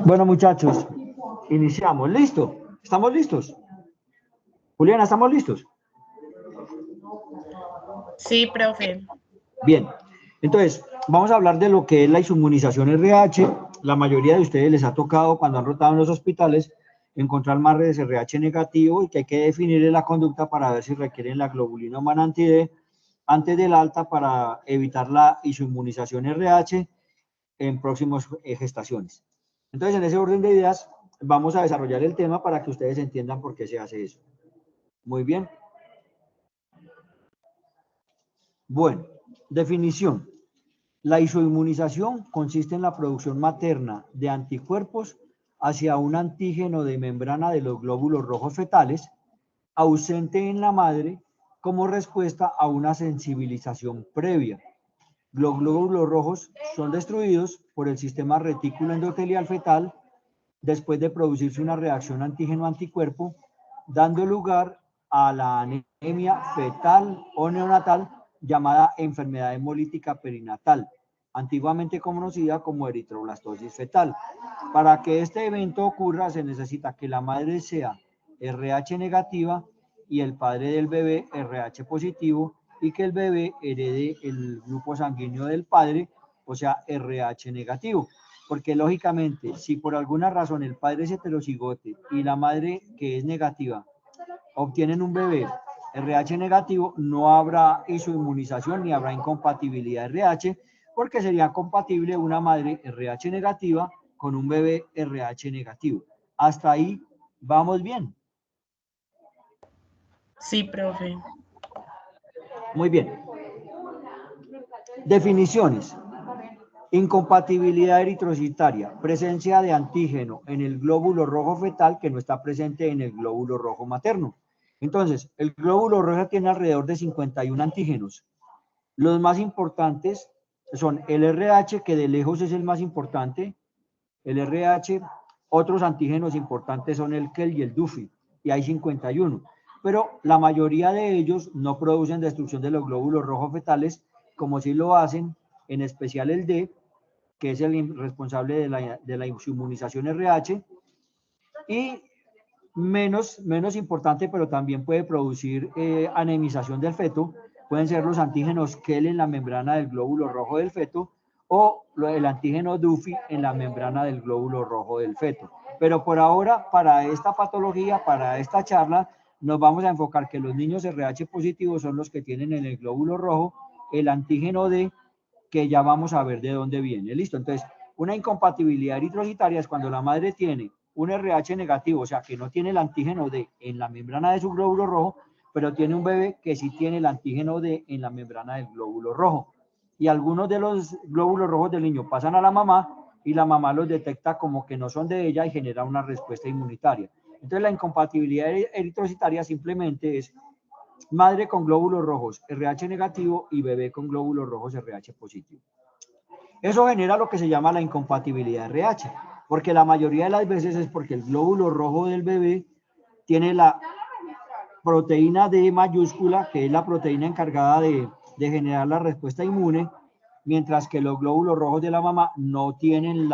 Bueno, muchachos, iniciamos. ¿Listo? ¿Estamos listos? Juliana, ¿estamos listos? Sí, profe. Bien. Entonces, vamos a hablar de lo que es la inmunización RH. La mayoría de ustedes les ha tocado, cuando han rotado en los hospitales, encontrar marres RH negativo y que hay que definir la conducta para ver si requieren la globulina humana anti-D antes del alta para evitar la inmunización RH en próximas gestaciones. Entonces, en ese orden de ideas, vamos a desarrollar el tema para que ustedes entiendan por qué se hace eso. Muy bien. Bueno, definición. La isoinmunización consiste en la producción materna de anticuerpos hacia un antígeno de membrana de los glóbulos rojos fetales, ausente en la madre, como respuesta a una sensibilización previa. Los glóbulos rojos son destruidos por el sistema retículo endotelial fetal después de producirse una reacción antígeno-anticuerpo, dando lugar a la anemia fetal o neonatal llamada enfermedad hemolítica perinatal, antiguamente conocida como eritroblastosis fetal. Para que este evento ocurra se necesita que la madre sea RH negativa y el padre del bebé RH positivo y que el bebé herede el grupo sanguíneo del padre, o sea, RH negativo. Porque lógicamente, si por alguna razón el padre es heterocigote y la madre que es negativa obtienen un bebé RH negativo, no habrá isoinmunización ni habrá incompatibilidad RH, porque sería compatible una madre RH negativa con un bebé RH negativo. Hasta ahí vamos bien. Sí, profe. Muy bien. Definiciones. Incompatibilidad eritrocitaria, presencia de antígeno en el glóbulo rojo fetal que no está presente en el glóbulo rojo materno. Entonces, el glóbulo rojo tiene alrededor de 51 antígenos. Los más importantes son el RH, que de lejos es el más importante, el RH, otros antígenos importantes son el KEL y el DUFI, y hay 51. Pero la mayoría de ellos no producen destrucción de los glóbulos rojos fetales, como sí lo hacen, en especial el D, que es el responsable de la inmunización RH, y menos importante, pero también puede producir anemización del feto, pueden ser los antígenos KEL en la membrana del glóbulo rojo del feto o el antígeno DUFI en la membrana del glóbulo rojo del feto. Pero por ahora, para esta patología, para esta charla, nos vamos a enfocar que los niños RH positivos son los que tienen en el glóbulo rojo el antígeno D, que ya vamos a ver de dónde viene. ¿Listo? Entonces, una incompatibilidad eritrocitaria es cuando la madre tiene un RH negativo, o sea, que no tiene el antígeno D en la membrana de su glóbulo rojo, pero tiene un bebé que sí tiene el antígeno D en la membrana del glóbulo rojo. Y algunos de los glóbulos rojos del niño pasan a la mamá y la mamá los detecta como que no son de ella y genera una respuesta inmunitaria. Entonces, la incompatibilidad eritrocitaria simplemente es madre con glóbulos rojos RH negativo y bebé con glóbulos rojos RH positivo. Eso genera lo que se llama la incompatibilidad RH, porque la mayoría de las veces es porque el glóbulo rojo del bebé tiene la proteína D mayúscula, que es la proteína encargada de generar la respuesta inmune, mientras que los glóbulos rojos de la mamá no tienen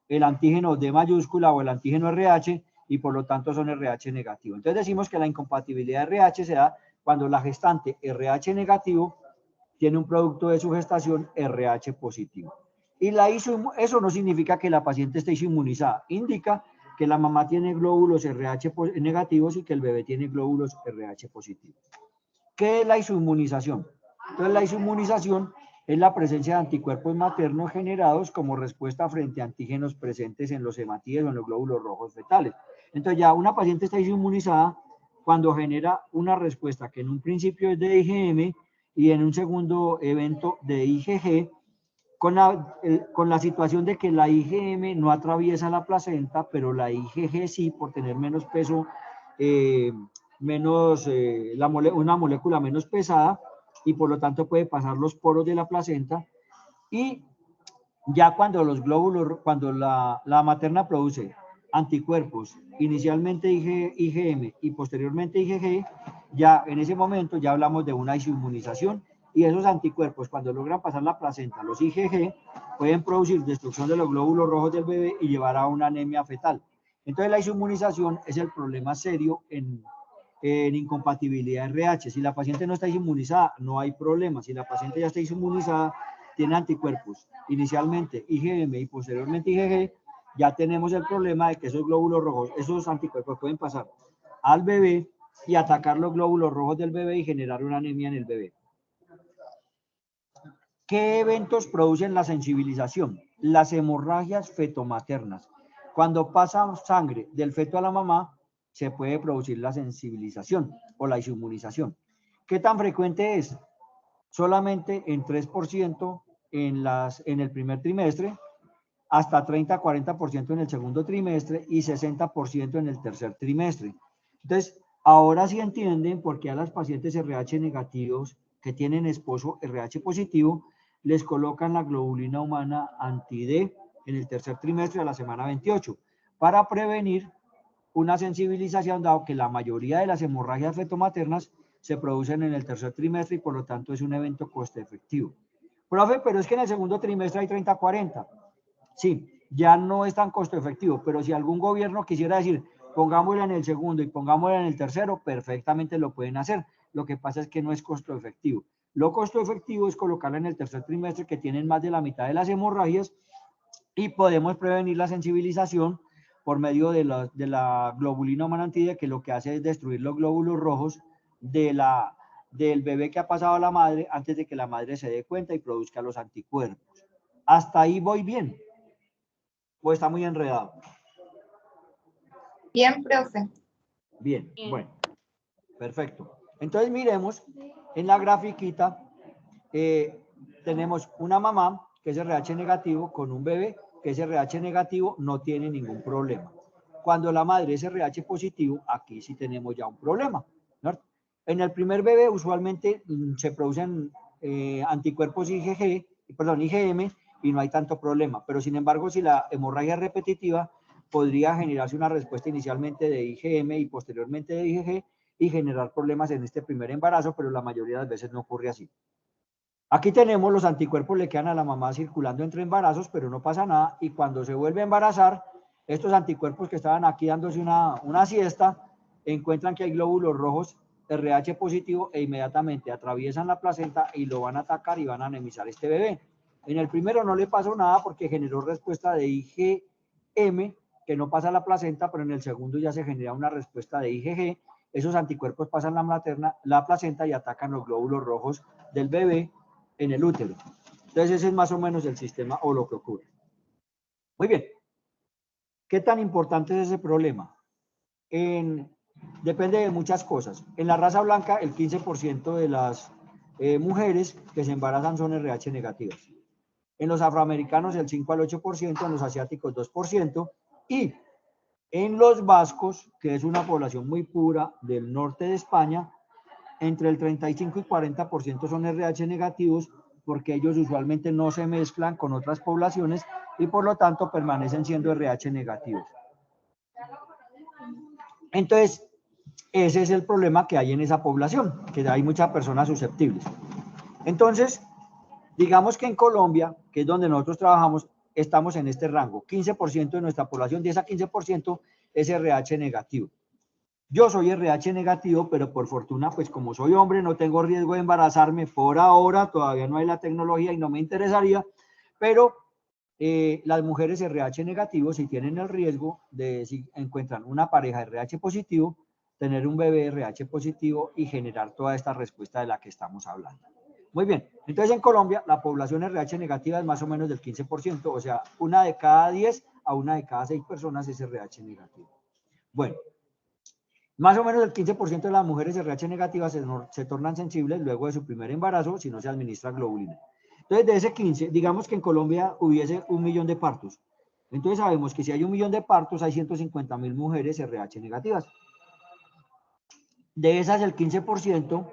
el antígeno D mayúscula o el antígeno RH y por lo tanto son RH negativo. Entonces decimos que la incompatibilidad RH se da cuando la gestante RH negativo tiene un producto de su gestación RH positivo. Y eso no significa que la paciente esté inmunizada, indica que la mamá tiene glóbulos RH negativos y que el bebé tiene glóbulos RH positivos. ¿Qué es la isoinmunización? Entonces, la isoinmunización es la presencia de anticuerpos maternos generados como respuesta frente a antígenos presentes en los hematíes o en los glóbulos rojos fetales. Entonces, ya una paciente está inmunizada cuando genera una respuesta que en un principio es de IgM y en un segundo evento de IgG, con la situación de que la IgM no atraviesa la placenta, pero la IgG sí, por tener menos peso, una molécula menos pesada, y por lo tanto puede pasar los poros de la placenta. Y ya cuando los glóbulos, cuando la materna produce anticuerpos, inicialmente IgM y posteriormente IgG, ya en ese momento ya hablamos de una isoinmunización, y esos anticuerpos, cuando logran pasar la placenta, los IgG, pueden producir destrucción de los glóbulos rojos del bebé y llevar a una anemia fetal. Entonces la isoinmunización es el problema serio en incompatibilidad RH. Si la paciente no está inmunizada, no hay problema. Si la paciente ya está inmunizada, tiene anticuerpos, inicialmente IgM y posteriormente IgG, ya tenemos el problema de que esos glóbulos rojos, esos anticuerpos pueden pasar al bebé y atacar los glóbulos rojos del bebé y generar una anemia en el bebé. ¿Qué eventos producen la sensibilización? Las hemorragias fetomaternas. Cuando pasa sangre del feto a la mamá, se puede producir la sensibilización o la isoinmunización. ¿Qué tan frecuente es? Solamente en 3% en el primer trimestre, hasta 30-40% en el segundo trimestre y 60% en el tercer trimestre. Entonces, ahora sí entienden por qué a las pacientes RH negativos que tienen esposo RH positivo, les colocan la globulina humana anti-D en el tercer trimestre a la semana 28, para prevenir una sensibilización, dado que la mayoría de las hemorragias fetomaternas se producen en el tercer trimestre y por lo tanto es un evento coste efectivo. Profe, pero es que en el segundo trimestre hay 30-40. Sí, ya no es tan costo efectivo, pero si algún gobierno quisiera decir, pongámosla en el segundo y pongámosla en el tercero, perfectamente lo pueden hacer. Lo que pasa es que no es costo efectivo. Lo costo efectivo es colocarla en el tercer trimestre, que tienen más de la mitad de las hemorragias, y podemos prevenir la sensibilización por medio de la globulina humana anti-D, que lo que hace es destruir los glóbulos rojos del bebé que ha pasado a la madre antes de que la madre se dé cuenta y produzca los anticuerpos. ¿Hasta ahí voy bien? ¿O está muy enredado? Bien, profe. Bien, bueno, perfecto. Entonces miremos, en la grafiquita tenemos una mamá que es RH negativo con un bebé que es RH negativo, no tiene ningún problema. Cuando la madre es RH positivo, aquí sí tenemos ya un problema, ¿no? En el primer bebé usualmente se producen anticuerpos IgM, y no hay tanto problema, pero sin embargo si la hemorragia es repetitiva, podría generarse una respuesta inicialmente de IgM y posteriormente de IgG y generar problemas en este primer embarazo, pero la mayoría de las veces no ocurre así. Aquí tenemos los anticuerpos, le quedan a la mamá circulando entre embarazos, pero no pasa nada, y cuando se vuelve a embarazar, estos anticuerpos que estaban aquí dándose una siesta, encuentran que hay glóbulos rojos RH positivo e inmediatamente atraviesan la placenta y lo van a atacar y van a anemizar este bebé. En el primero no le pasó nada porque generó respuesta de IgM, que no pasa la placenta, pero en el segundo ya se genera una respuesta de IgG. Esos anticuerpos pasan la placenta y atacan los glóbulos rojos del bebé en el útero. Entonces ese es más o menos el sistema o lo que ocurre. Muy bien. ¿Qué tan importante es ese problema? Depende de muchas cosas. En la raza blanca, el 15% de las mujeres que se embarazan son RH negativas. En los afroamericanos, el 5 al 8%, en los asiáticos, 2%, y en los vascos, que es una población muy pura del norte de España, entre el 35 y 40% son RH negativos, porque ellos usualmente no se mezclan con otras poblaciones y por lo tanto permanecen siendo RH negativos. Entonces, ese es el problema que hay en esa población, que hay muchas personas susceptibles. Entonces, digamos que en Colombia, que es donde nosotros trabajamos, estamos en este rango. 15% de nuestra población, 10 a 15% es RH negativo. Yo soy RH negativo, pero por fortuna, pues como soy hombre, no tengo riesgo de embarazarme por ahora, todavía no hay la tecnología y no me interesaría, pero las mujeres RH negativos sí tienen el riesgo de, si encuentran una pareja RH positivo, tener un bebé RH positivo y generar toda esta respuesta de la que estamos hablando. Muy bien, entonces en Colombia la población RH negativa es más o menos del 15%, o sea, una de cada 10 a una de cada 6 personas es RH negativo. Bueno, Más o menos el 15% de las mujeres RH negativas se tornan sensibles luego de su primer embarazo si no se administra globulina. Entonces, de ese 15, digamos que en Colombia hubiese 1 millón de partos. Entonces, sabemos que si hay 1 millón de partos, hay 150.000 mujeres RH negativas. De esas, el 15%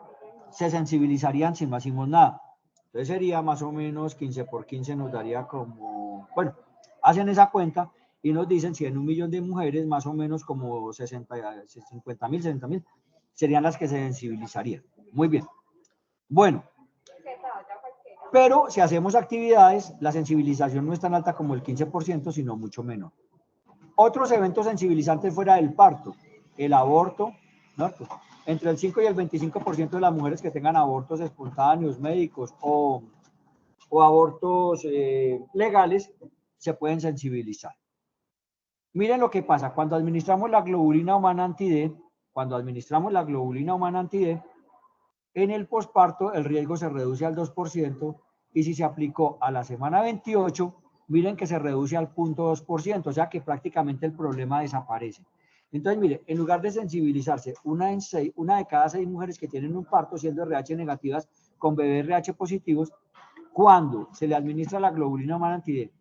se sensibilizarían si no hacemos nada. Entonces, sería más o menos 15 por 15 nos daría como, bueno, hacen esa cuenta y nos dicen si en 1 millón de mujeres, más o menos como 50.000, 60.000, serían las que se sensibilizarían. Muy bien. Bueno, pero si hacemos actividades, la sensibilización no es tan alta como el 15%, sino mucho menor. Otros eventos sensibilizantes fuera del parto, el aborto, ¿no? Entre el 5 y el 25% de las mujeres que tengan abortos espontáneos, médicos o abortos legales, se pueden sensibilizar. Miren lo que pasa, cuando administramos la globulina humana anti-D, en el posparto el riesgo se reduce al 2% y si se aplicó a la semana 28, miren que se reduce al 0.2%, o sea que prácticamente el problema desaparece. Entonces, mire, en lugar de sensibilizarse una de cada 6 mujeres que tienen un parto siendo RH negativas con bebés RH positivos, cuando se le administra la globulina humana anti-D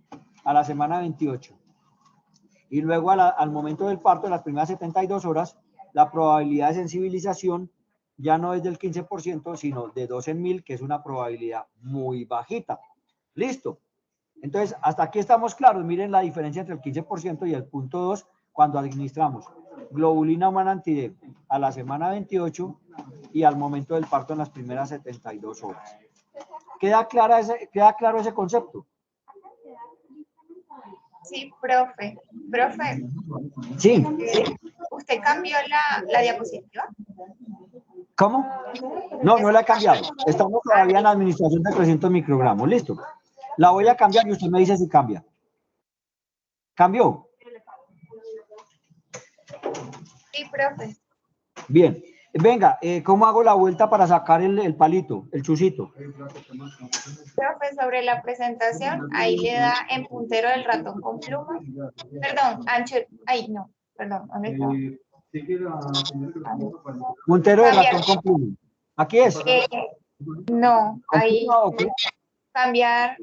a la semana 28 y luego al momento del parto, en las primeras 72 horas, la probabilidad de sensibilización ya no es del 15%, sino de 2 en 1000, que es una probabilidad muy bajita. Listo. Entonces, hasta aquí estamos claros. Miren la diferencia entre el 15% y el 0.2 cuando administramos globulina humana anti-D a la semana 28 y al momento del parto en las primeras 72 horas. ¿Queda claro ese concepto? Sí, profe. Profe, Sí. ¿usted cambió la diapositiva? ¿Cómo? No, no la he cambiado. Estamos todavía en la administración de 300 microgramos. Listo. La voy a cambiar y usted me dice si cambia. ¿Cambió? Sí, profe. Bien. Venga, ¿cómo hago la vuelta para sacar el palito, el chucito? Profe, sobre la presentación, ahí le da en puntero del ratón con pluma. Perdón, ancho. Ay, no, perdón, ¿dónde está? Puntero de ratón con pluma. Aquí es. No, ¿Con ahí pluma o qué? cambiar.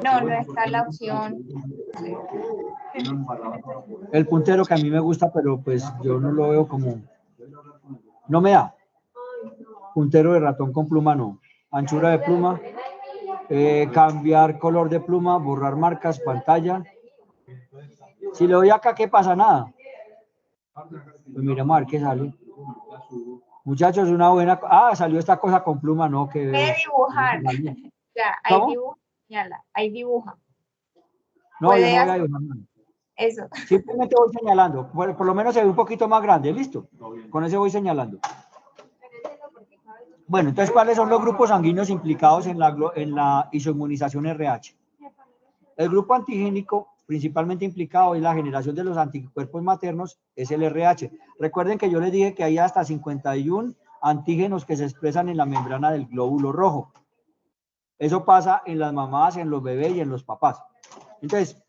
No, no está la opción. El puntero que a mí me gusta, pero pues yo no lo veo como... No me da. Puntero de ratón con pluma no. Anchura de pluma. Cambiar color de pluma, borrar marcas, pantalla. Si le doy acá, ¿qué pasa? Nada. Pues miremos a ver qué sale. Muchachos, una buena... Ah, salió esta cosa con pluma, ¿no? Que Puede dibujar. Ya, ahí ¿cómo? dibuja. Señala, ahí dibuja. No, yo no voy a dibujar nada. Eso. Simplemente voy señalando. Por lo menos se ve un poquito más grande. ¿Listo? Con ese voy señalando. Bueno, entonces, ¿cuáles son los grupos sanguíneos implicados en la isoinmunización RH? El grupo antigénico principalmente implicado en la generación de los anticuerpos maternos es el RH. Recuerden que yo les dije que hay hasta 51 antígenos que se expresan en la membrana del glóbulo rojo. Eso pasa en las mamás, en los bebés y en los papás. Entonces,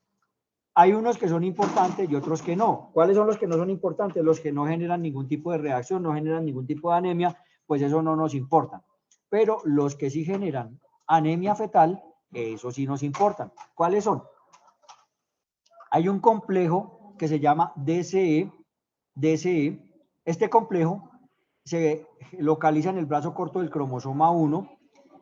hay unos que son importantes y otros que no. ¿Cuáles son los que no son importantes? Los que no generan ningún tipo de reacción, no generan ningún tipo de anemia, pues eso no nos importa. Pero los que sí generan anemia fetal, eso sí nos importan. ¿Cuáles son? Hay un complejo que se llama DCE. Este complejo se localiza en el brazo corto del cromosoma 1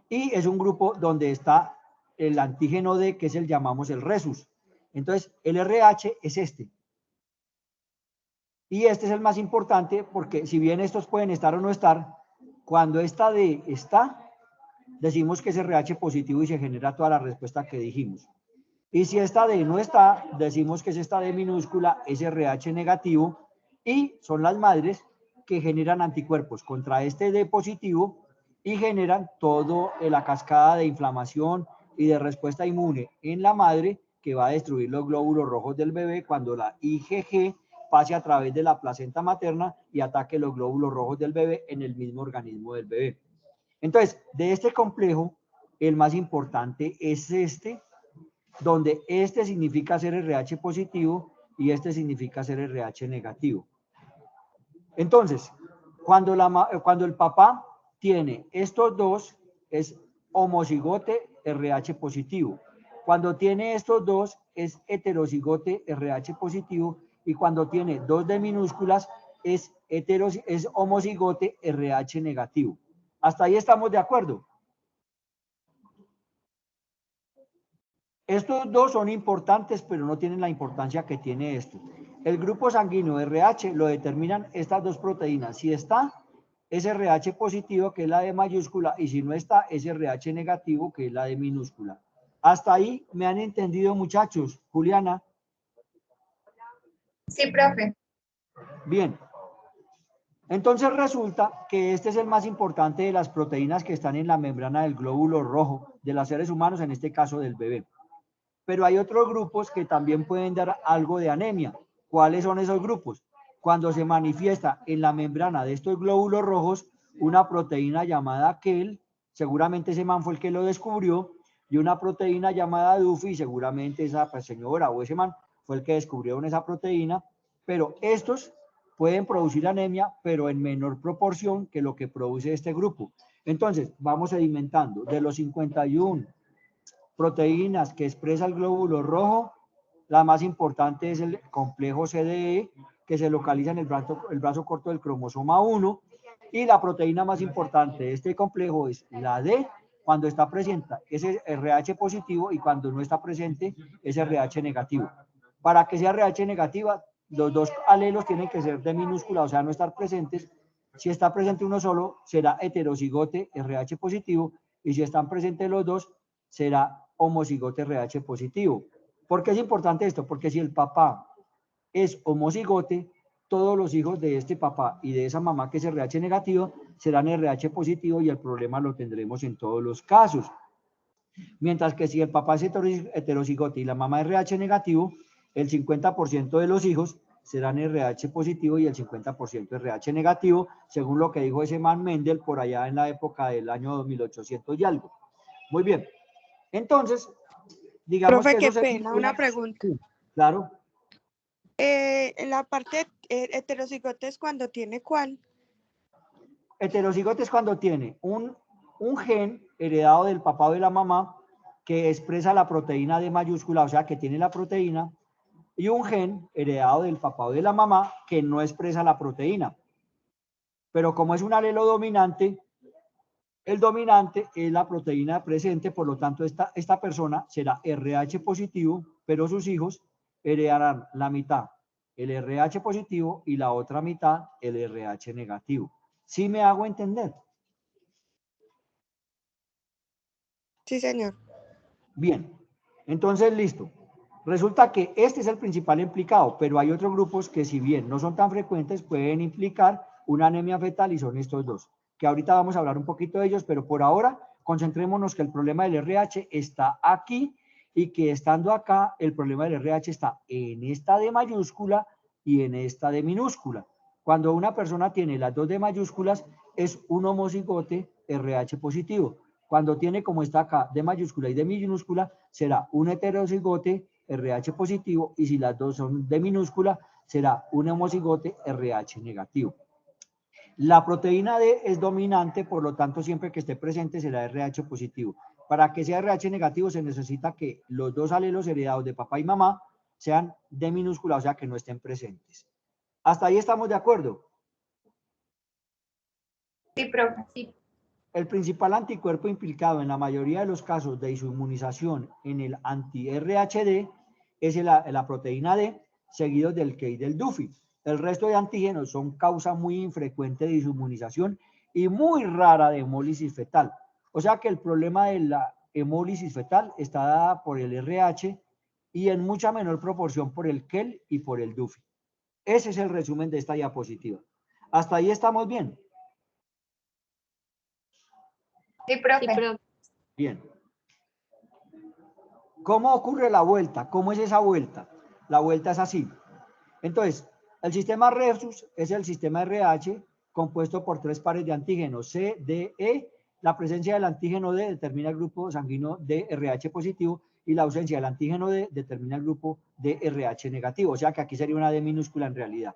y es un grupo donde está el antígeno D, que es el llamamos el resus. Entonces, el RH es este. Y este es el más importante porque si bien estos pueden estar o no estar, cuando esta D está, decimos que es RH positivo y se genera toda la respuesta que dijimos. Y si esta D no está, decimos que es esta D minúscula, es RH negativo y son las madres que generan anticuerpos contra este D positivo y generan toda la cascada de inflamación y de respuesta inmune en la madre que va a destruir los glóbulos rojos del bebé cuando la IgG pase a través de la placenta materna y ataque los glóbulos rojos del bebé en el mismo organismo del bebé. Entonces, de este complejo, el más importante es este, donde este significa ser RH positivo y este significa ser RH negativo. Entonces, cuando el papá tiene estos dos, es homocigote RH positivo. Cuando tiene estos dos, es heterocigote RH positivo. Y cuando tiene dos de minúsculas, es homocigote RH negativo. ¿Hasta ahí estamos de acuerdo? Estos dos son importantes, pero no tienen la importancia que tiene esto. El grupo sanguíneo RH lo determinan estas dos proteínas. Si está, es RH positivo, que es la de mayúscula, y si no está, es RH negativo, que es la de minúscula. Hasta ahí, ¿me han entendido, muchachos? Juliana. Sí, profe. Bien. Entonces resulta que este es el más importante de las proteínas que están en la membrana del glóbulo rojo de los seres humanos, en este caso del bebé. Pero hay otros grupos que también pueden dar algo de anemia. ¿Cuáles son esos grupos? Cuando se manifiesta en la membrana de estos glóbulos rojos una proteína llamada KEL, seguramente ese man fue el que lo descubrió, y una proteína llamada DUFI, seguramente esa señora o ese man fue el que descubrió esa proteína, pero estos pueden producir anemia, pero en menor proporción que lo que produce este grupo. Entonces, vamos sedimentando. De los 51 proteínas que expresa el glóbulo rojo, la más importante es el complejo CDE, que se localiza en el brazo corto del cromosoma 1, y la proteína más importante de este complejo es la D, cuando está presente es RH positivo y cuando no está presente es RH negativo. Para que sea RH negativa, los dos alelos tienen que ser de minúscula, o sea, no estar presentes. Si está presente uno solo, será heterocigote RH positivo, y si están presentes los dos, será homocigote RH positivo. ¿Por qué es importante esto? Porque si el papá es homocigote, todos los hijos de este papá y de esa mamá que es RH negativo serán RH positivo, y el problema lo tendremos en todos los casos. Mientras que si el papá es heterocigote y la mamá es RH negativo, el 50% de los hijos serán RH positivo y el 50% RH negativo, según lo que dijo ese man Mendel por allá en la época del año 2800 y algo. Muy bien. Entonces, digamos profe, que qué pena, una pregunta. Sí, claro. En la parte heterocigote es cuando tiene ¿cuál? Heterocigote es cuando tiene un gen heredado del papá o de la mamá que expresa la proteína D mayúscula, o sea, que tiene la proteína, y un gen heredado del papá o de la mamá que no expresa la proteína. Pero como es un alelo dominante, el dominante es la proteína presente, por lo tanto esta persona será RH positivo, pero sus hijos heredarán la mitad el RH positivo y la otra mitad el RH negativo. ¿Sí me hago entender? Sí, señor. Bien, entonces listo. Resulta que este es el principal implicado, pero hay otros grupos que, si bien no son tan frecuentes, pueden implicar una anemia fetal, y son estos dos, que ahorita vamos a hablar un poquito de ellos, pero por ahora concentrémonos que el problema del RH está aquí, y que estando acá, el problema del RH está en esta D mayúscula y en esta D minúscula. Cuando una persona tiene las dos D mayúsculas, es un homocigote RH positivo. Cuando tiene, como está acá, D mayúscula y D minúscula, será un heterocigote RH positivo, y si las dos son D minúscula, será un homocigote RH negativo. La proteína D es dominante, por lo tanto, siempre que esté presente será RH positivo. Para que sea RH negativo se necesita que los dos alelos heredados de papá y mamá sean D minúscula, o sea, que no estén presentes. ¿Hasta ahí estamos de acuerdo? Sí, profe. Sí. El principal anticuerpo implicado en la mayoría de los casos de inmunización en el anti-RHD es la proteína D, seguido del K y del DUFI. El resto de antígenos son causa muy infrecuente de inmunización y muy rara de hemólisis fetal. O sea que el problema de la hemólisis fetal está dada por el RH y en mucha menor proporción por el KEL y por el DUFI. Ese es el resumen de esta diapositiva. ¿Hasta ahí estamos bien? Sí, profe. Bien. ¿Cómo ocurre la vuelta? ¿Cómo es esa vuelta? La vuelta es así. Entonces, el sistema Rhesus es el sistema RH compuesto por tres pares de antígenos C, D, E. La presencia del antígeno D determina el grupo sanguíneo de RH positivo, y la ausencia del antígeno D determina el grupo de RH negativo. O sea que aquí sería una D minúscula en realidad.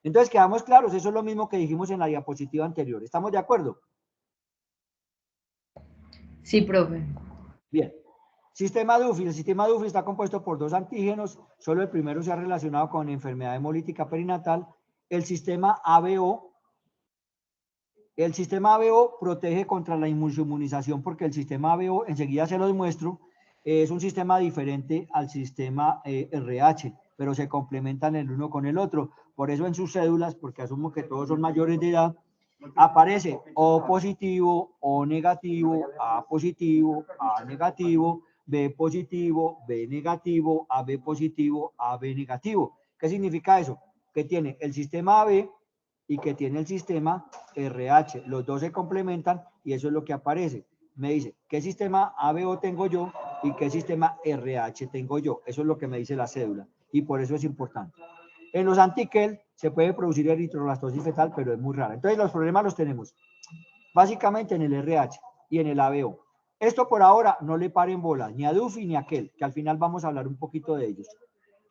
Entonces, quedamos claros, eso es lo mismo que dijimos en la diapositiva anterior. ¿Estamos de acuerdo? Sí, profe. Bien. Sistema DUFI. El sistema DUFI está compuesto por dos antígenos. Solo el primero se ha relacionado con enfermedad hemolítica perinatal. El sistema ABO. El sistema ABO protege contra la inmunización porque el sistema ABO, enseguida se los muestro, es un sistema diferente al sistema RH, pero se complementan el uno con el otro. Por eso en sus cédulas, porque asumo que todos son mayores de edad, aparece O positivo, O negativo, A positivo, A negativo, B positivo, B negativo, AB positivo, AB negativo. ¿Qué significa eso? Que tiene el sistema AB y que tiene el sistema RH. Los dos se complementan y eso es lo que aparece. Me dice, ¿qué sistema ABO tengo yo y qué sistema RH tengo yo? Eso es lo que me dice la cédula y por eso es importante. En los antiquel se puede producir eritroblastosis fetal, pero es muy rara. Entonces los problemas los tenemos básicamente en el RH y en el ABO. Esto por ahora no le paren bolas, ni a DUFI ni a aquel, que al final vamos a hablar un poquito de ellos.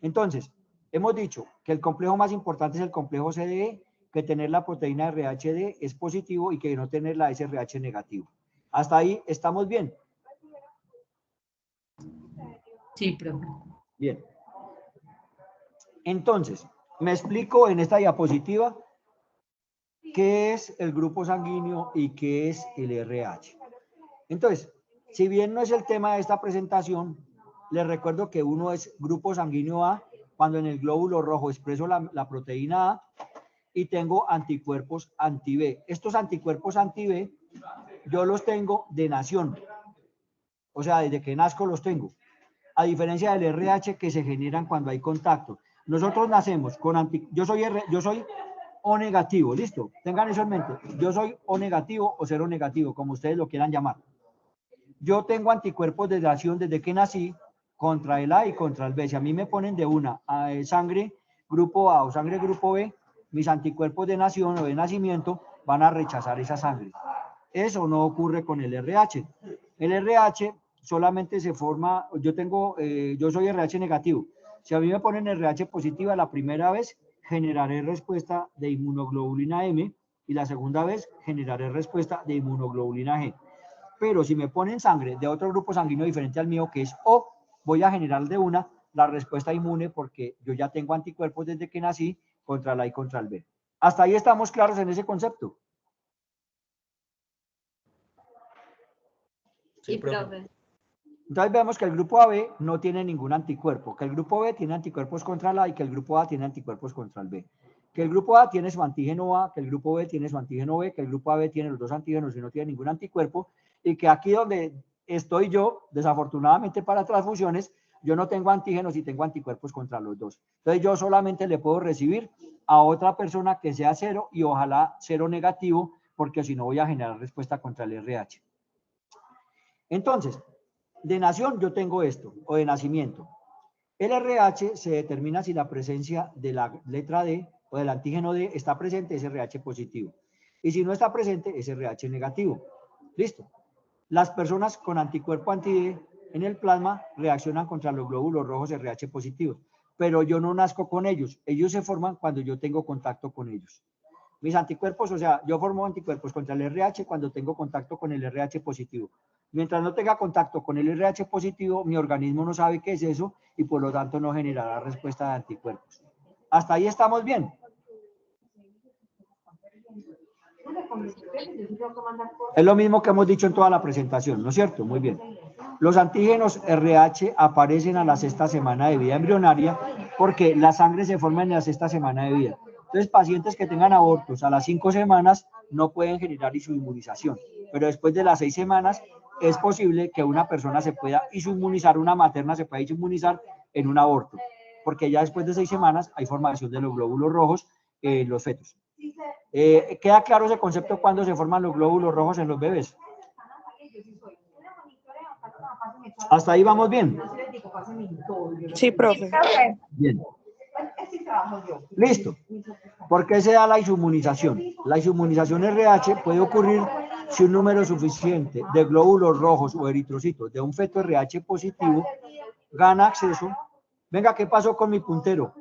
Entonces, hemos dicho que el complejo más importante es el complejo CDE, que tener la proteína RHD es positivo y que no tener la SRH negativo. Hasta ahí estamos bien. Sí, profe. Bien. Entonces, me explico en esta diapositiva qué es el grupo sanguíneo y qué es el RH. Entonces, si bien no es el tema de esta presentación, les recuerdo que uno es grupo sanguíneo A, cuando en el glóbulo rojo expreso la proteína A y tengo anticuerpos anti-B. Estos anticuerpos anti-B yo los tengo de nación, o sea, desde que nazco los tengo, a diferencia del RH que se generan cuando hay contacto. Nosotros nacemos con yo soy O negativo, listo, tengan eso en mente, yo soy O negativo o cero negativo, como ustedes lo quieran llamar. Yo tengo anticuerpos de nación desde que nací contra el A y contra el B. Si a mí me ponen de una sangre grupo A o sangre grupo B, mis anticuerpos de nación o de nacimiento van a rechazar esa sangre. Eso no ocurre con el RH. El RH solamente se forma, yo soy RH negativo. Si a mí me ponen RH positiva la primera vez, generaré respuesta de inmunoglobulina M y la segunda vez generaré respuesta de inmunoglobulina G. Pero si me ponen sangre de otro grupo sanguíneo diferente al mío, que es O, voy a generar de una la respuesta inmune porque yo ya tengo anticuerpos desde que nací contra el A y contra el B. ¿Hasta ahí estamos claros en ese concepto? Sí, profe. Entonces vemos que el grupo AB no tiene ningún anticuerpo, que el grupo B tiene anticuerpos contra el A y que el grupo A tiene anticuerpos contra el B. Que el grupo A tiene su antígeno A, que el grupo B tiene su antígeno B, que el grupo AB tiene los dos antígenos y no tiene ningún anticuerpo, y que aquí donde estoy yo, desafortunadamente para transfusiones, yo no tengo antígenos y tengo anticuerpos contra los dos. Entonces yo solamente le puedo recibir a otra persona que sea cero y ojalá cero negativo, porque si no voy a generar respuesta contra el RH. Entonces, de nación yo tengo esto, o de nacimiento. El RH se determina si la presencia de la letra D o del antígeno D está presente, es RH positivo. Y si no está presente, es RH negativo. Listo. Las personas con anticuerpo anti-D en el plasma reaccionan contra los glóbulos rojos RH positivos, pero yo no nazco con ellos. Ellos se forman cuando yo tengo contacto con ellos. Mis anticuerpos, o sea, yo formo anticuerpos contra el RH cuando tengo contacto con el RH positivo. Mientras no tenga contacto con el RH positivo, mi organismo no sabe qué es eso y por lo tanto no generará respuesta de anticuerpos. ¿Hasta ahí estamos bien? Es lo mismo que hemos dicho en toda la presentación, ¿no es cierto? Muy bien. Los antígenos RH aparecen a la sexta semana de vida embrionaria porque la sangre se forma en la sexta semana de vida. Entonces, pacientes que tengan abortos a las 5 semanas no pueden generar isoinmunización, pero después de las 6 semanas es posible que una persona se pueda isoinmunizar, una materna se pueda isoinmunizar en un aborto, porque ya después de 6 semanas hay formación de los glóbulos rojos en los fetos. ¿Queda claro ese concepto cuando se forman los glóbulos rojos en los bebés? ¿Hasta ahí vamos bien? Sí, profe. Bien. Listo. ¿Por qué se da la isoinmunización? La isoinmunización RH puede ocurrir si un número suficiente de glóbulos rojos o eritrocitos de un feto RH positivo gana acceso. Venga, ¿qué pasó con mi puntero?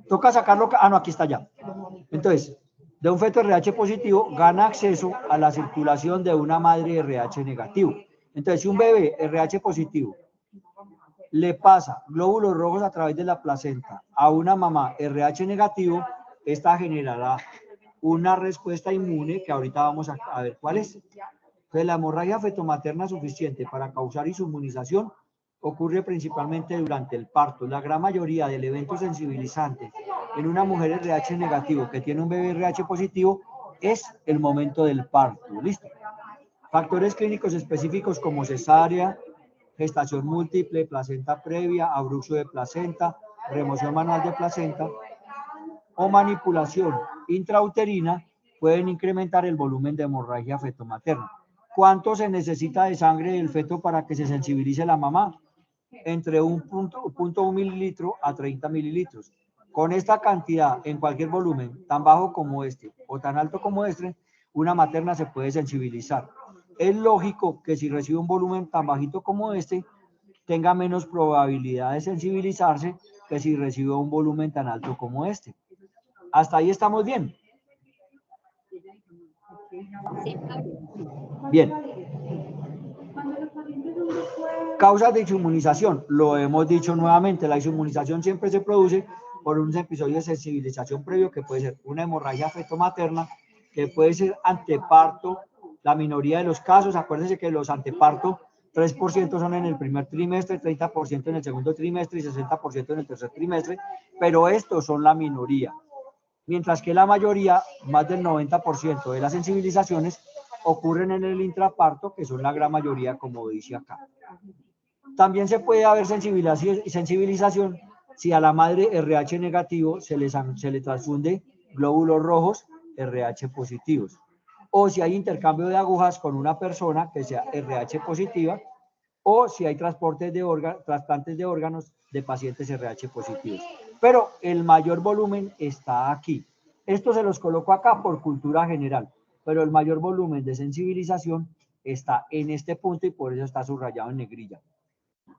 Toca sacarlo, no, aquí está ya. Entonces, de un feto RH positivo gana acceso a la circulación de una madre RH negativo. Entonces, si un bebé RH positivo le pasa glóbulos rojos a través de la placenta a una mamá RH negativo, esta generará una respuesta inmune que ahorita vamos a ver cuál es. Entonces, la hemorragia fetomaterna suficiente para causar inmunización ocurre principalmente durante el parto. La gran mayoría del evento sensibilizante en una mujer RH negativo que tiene un bebé RH positivo es el momento del parto. ¿Listo? Factores clínicos específicos como cesárea, gestación múltiple, placenta previa, abruxo de placenta, remoción manual de placenta o manipulación intrauterina pueden incrementar el volumen de hemorragia fetomaterna. ¿Cuánto se necesita de sangre del feto para que se sensibilice la mamá? Entre 1.1 mililitro a 30 mililitros. Con esta cantidad, en cualquier volumen, tan bajo como este o tan alto como este, una materna se puede sensibilizar. Es lógico que si recibe un volumen tan bajito como este, tenga menos probabilidad de sensibilizarse que si recibe un volumen tan alto como este. ¿Hasta ahí estamos bien? Bien. Causas de inmunización. Lo hemos dicho nuevamente, la inmunización siempre se produce por un episodio de sensibilización previo que puede ser una hemorragia fetomaterna, que puede ser anteparto, la minoría de los casos. Acuérdense que los anteparto, 3% son en el primer trimestre, 30% en el segundo trimestre y 60% en el tercer trimestre, pero estos son la minoría. Mientras que la mayoría, más del 90% de las sensibilizaciones, ocurren en el intraparto, que son la gran mayoría, como dice acá. También se puede haber sensibilización si a la madre RH negativo se le transfunde glóbulos rojos RH positivos, o si hay intercambio de agujas con una persona que sea RH positiva, o si hay trasplantes de órganos de pacientes RH positivos. Pero el mayor volumen está aquí. Esto se los coloco acá por cultura general, pero el mayor volumen de sensibilización está en este punto y por eso está subrayado en negrilla.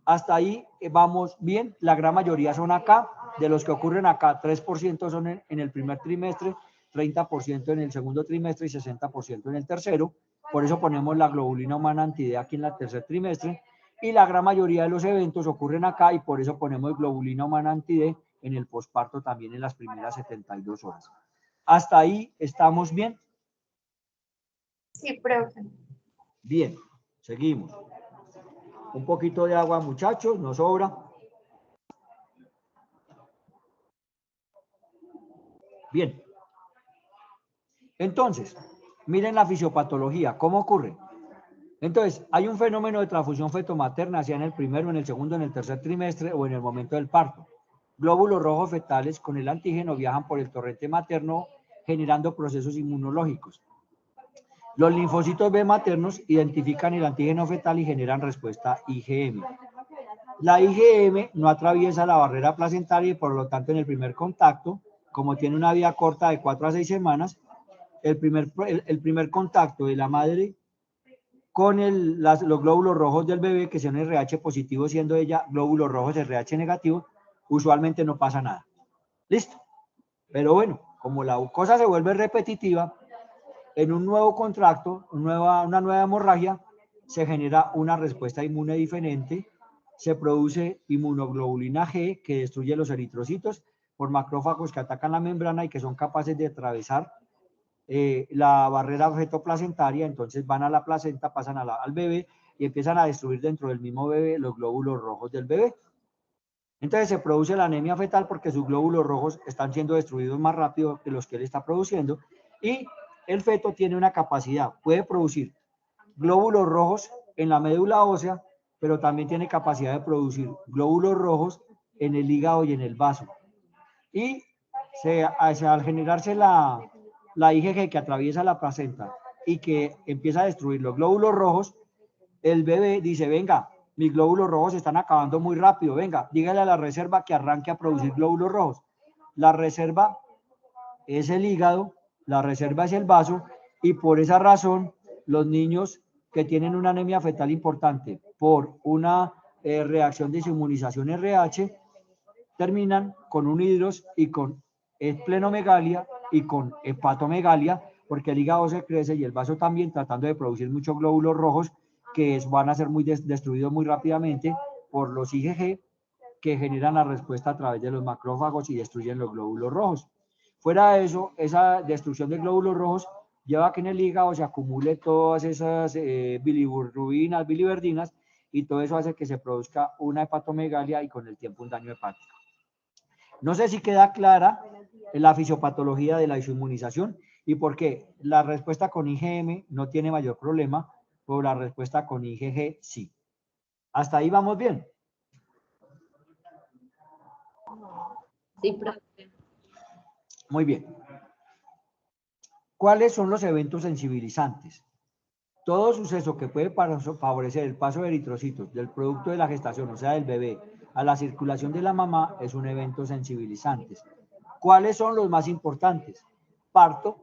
Hasta ahí vamos bien, la gran mayoría son acá, de los que ocurren acá, 3% son en el primer trimestre, 30% en el segundo trimestre y 60% en el tercero. Por eso ponemos la globulina humana anti-D aquí en el tercer trimestre. Y la gran mayoría de los eventos ocurren acá y por eso ponemos globulina humana anti-D en el posparto también en las primeras 72 horas. ¿Hasta ahí estamos bien? Sí, profe. Bien, seguimos. Un poquito de agua, muchachos, nos sobra. Bien. Entonces, miren la fisiopatología, ¿cómo ocurre? Entonces, hay un fenómeno de transfusión fetomaterna, sea en el primero, en el segundo, en el tercer trimestre o en el momento del parto. Glóbulos rojos fetales con el antígeno viajan por el torrente materno generando procesos inmunológicos. Los linfocitos B maternos identifican el antígeno fetal y generan respuesta IgM. La IgM no atraviesa la barrera placentaria y por lo tanto en el primer contacto, como tiene una vida corta de 4 a 6 semanas, el primer contacto de la madre con los glóbulos rojos del bebé, que son RH positivo, siendo ella glóbulos rojos RH negativo, usualmente no pasa nada. ¿Listo? Pero bueno, como la cosa se vuelve repetitiva, en un nuevo contracto, una nueva hemorragia, se genera una respuesta inmune diferente, se produce inmunoglobulina G que destruye los eritrocitos por macrófagos que atacan la membrana y que son capaces de atravesar la barrera fetoplacentaria, entonces van a la placenta, pasan al bebé y empiezan a destruir dentro del mismo bebé los glóbulos rojos del bebé. Entonces se produce la anemia fetal porque sus glóbulos rojos están siendo destruidos más rápido que los que él está produciendo y el feto tiene una capacidad, puede producir glóbulos rojos en la médula ósea, pero también tiene capacidad de producir glóbulos rojos en el hígado y en el vaso. Y al generarse la IgG que atraviesa la placenta y que empieza a destruir los glóbulos rojos, el bebé dice, venga, mis glóbulos rojos se están acabando muy rápido, venga, dígale a la reserva que arranque a producir glóbulos rojos. La reserva es el hígado, la reserva es el vaso, y por esa razón los niños que tienen una anemia fetal importante por una reacción de inmunización RH terminan con unhidros y con esplenomegalia y con hepatomegalia, porque el hígado se crece y el vaso también, tratando de producir muchos glóbulos rojos que van a ser muy destruidos muy rápidamente por los IgG, que generan la respuesta a través de los macrófagos y destruyen los glóbulos rojos. Fuera de eso, esa destrucción de glóbulos rojos lleva a que en el hígado se acumule todas esas bilirrubinas, biliverdinas, y todo eso hace que se produzca una hepatomegalia y con el tiempo un daño hepático. No sé si queda clara la fisiopatología de la inmunización y por qué la respuesta con IgM no tiene mayor problema, pero la respuesta con IgG sí. ¿Hasta ahí vamos bien? Sí, profe. Muy bien. ¿Cuáles son los eventos sensibilizantes? Todo suceso que puede favorecer el paso de eritrocitos del producto de la gestación, o sea, del bebé, a la circulación de la mamá es un evento sensibilizante. ¿Cuáles son los más importantes? Parto,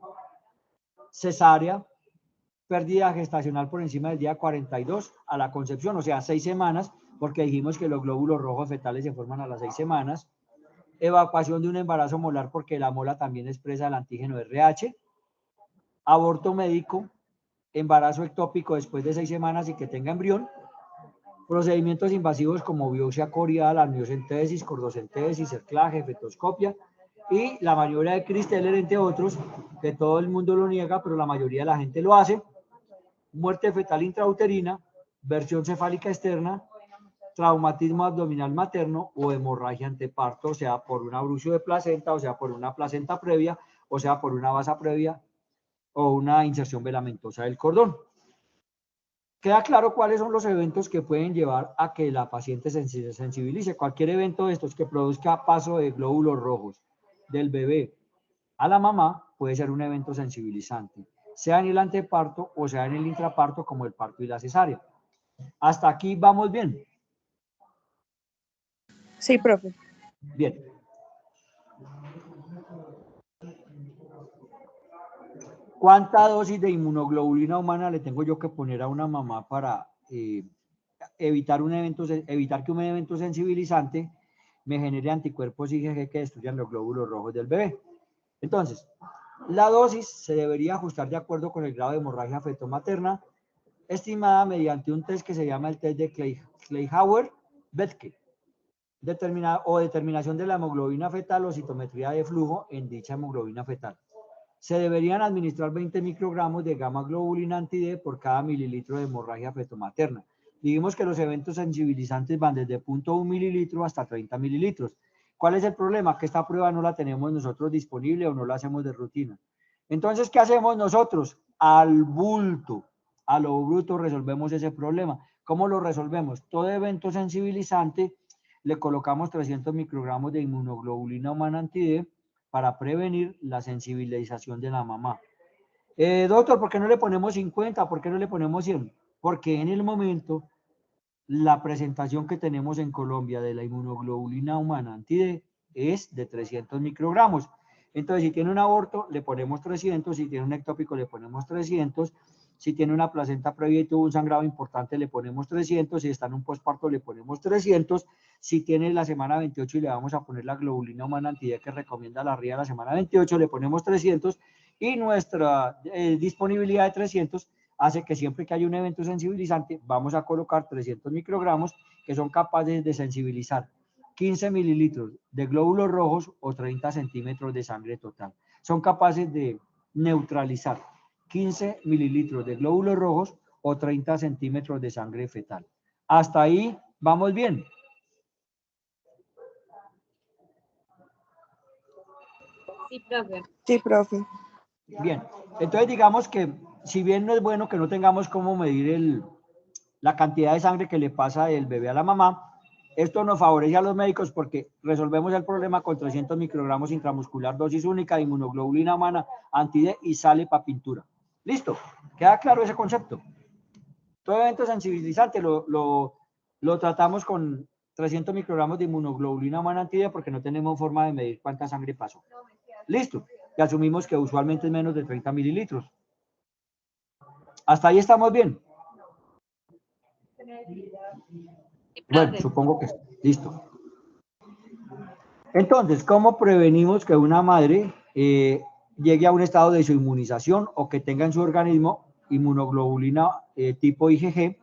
cesárea, pérdida gestacional por encima del día 42 a la concepción, o sea, 6 semanas, porque dijimos que los glóbulos rojos fetales se forman a las 6 semanas. Evacuación de un embarazo molar porque la mola también expresa el antígeno RH. Aborto médico, embarazo ectópico después de 6 semanas y que tenga embrión. Procedimientos invasivos como biopsia corial, amniocentesis, cordocentesis, cerclaje, fetoscopia y la maniobra de Christeller, entre otros, que todo el mundo lo niega, pero la mayoría de la gente lo hace. Muerte fetal intrauterina, versión cefálica externa, traumatismo abdominal materno o hemorragia anteparto, o sea, por un abrucio de placenta, o sea, por una placenta previa, o sea, por una vasa previa o una inserción velamentosa del cordón. Queda claro cuáles son los eventos que pueden llevar a que la paciente se sensibilice. Cualquier evento de estos que produzca paso de glóbulos rojos del bebé a la mamá puede ser un evento sensibilizante, sea en el anteparto o sea en el intraparto, como el parto y la cesárea. Hasta aquí vamos bien. Sí, profe. Bien. ¿Cuánta dosis de inmunoglobulina humana le tengo yo que poner a una mamá para evitar que un evento sensibilizante me genere anticuerpos IgG que destruyan los glóbulos rojos del bebé? Entonces, la dosis se debería ajustar de acuerdo con el grado de hemorragia fetomaterna, estimada mediante un test que se llama el test de Kleihauer-Betke, determinación de la hemoglobina fetal o citometría de flujo en dicha hemoglobina fetal. Se deberían administrar 20 microgramos de gamma globulina anti-D por cada mililitro de hemorragia fetomaterna. Dijimos que los eventos sensibilizantes van desde 0.1 mililitro hasta 30 mililitros. ¿Cuál es el problema? Que esta prueba no la tenemos nosotros disponible o no la hacemos de rutina. Entonces, ¿qué hacemos nosotros? Al bulto, a lo bruto resolvemos ese problema. ¿Cómo lo resolvemos? Todo evento sensibilizante le colocamos 300 microgramos de inmunoglobulina humana anti-D para prevenir la sensibilización de la mamá. Doctor, ¿por qué no le ponemos 50? ¿Por qué no le ponemos 100? Porque en el momento la presentación que tenemos en Colombia de la inmunoglobulina humana anti-D es de 300 microgramos. Entonces, si tiene un aborto, le ponemos 300, si tiene un ectópico, le ponemos 300, si tiene una placenta previa y tuvo un sangrado importante, le ponemos 300, si está en un posparto, le ponemos 300, si tiene la semana 28 y le vamos a poner la globulina humana anti-D que recomienda la RIA la semana 28, le ponemos 300 y nuestra disponibilidad de 300 hace que siempre que haya un evento sensibilizante vamos a colocar 300 microgramos que son capaces de sensibilizar 15 mililitros de glóbulos rojos o 30 centímetros de sangre total. Son capaces de neutralizar 15 mililitros de glóbulos rojos o 30 centímetros de sangre fetal. Hasta ahí vamos bien. Sí, profe. Sí, profe. Bien, entonces digamos que si bien no es bueno que no tengamos cómo medir la cantidad de sangre que le pasa del bebé a la mamá, esto nos favorece a los médicos porque resolvemos el problema con 300 microgramos intramuscular, dosis única de inmunoglobulina humana anti-D y sale para pintura. ¿Listo? ¿Queda claro ese concepto? Todo evento sensibilizante lo tratamos con 300 microgramos de inmunoglobulina humana anti-D porque no tenemos forma de medir cuánta sangre pasó. Listo. Y asumimos que usualmente es menos de 30 mililitros. ¿Hasta ahí estamos bien? Sí, Bueno, profe. supongo que listo. Entonces, ¿cómo prevenimos que una madre llegue a un estado de su inmunización o que tenga en su organismo inmunoglobulina tipo IgG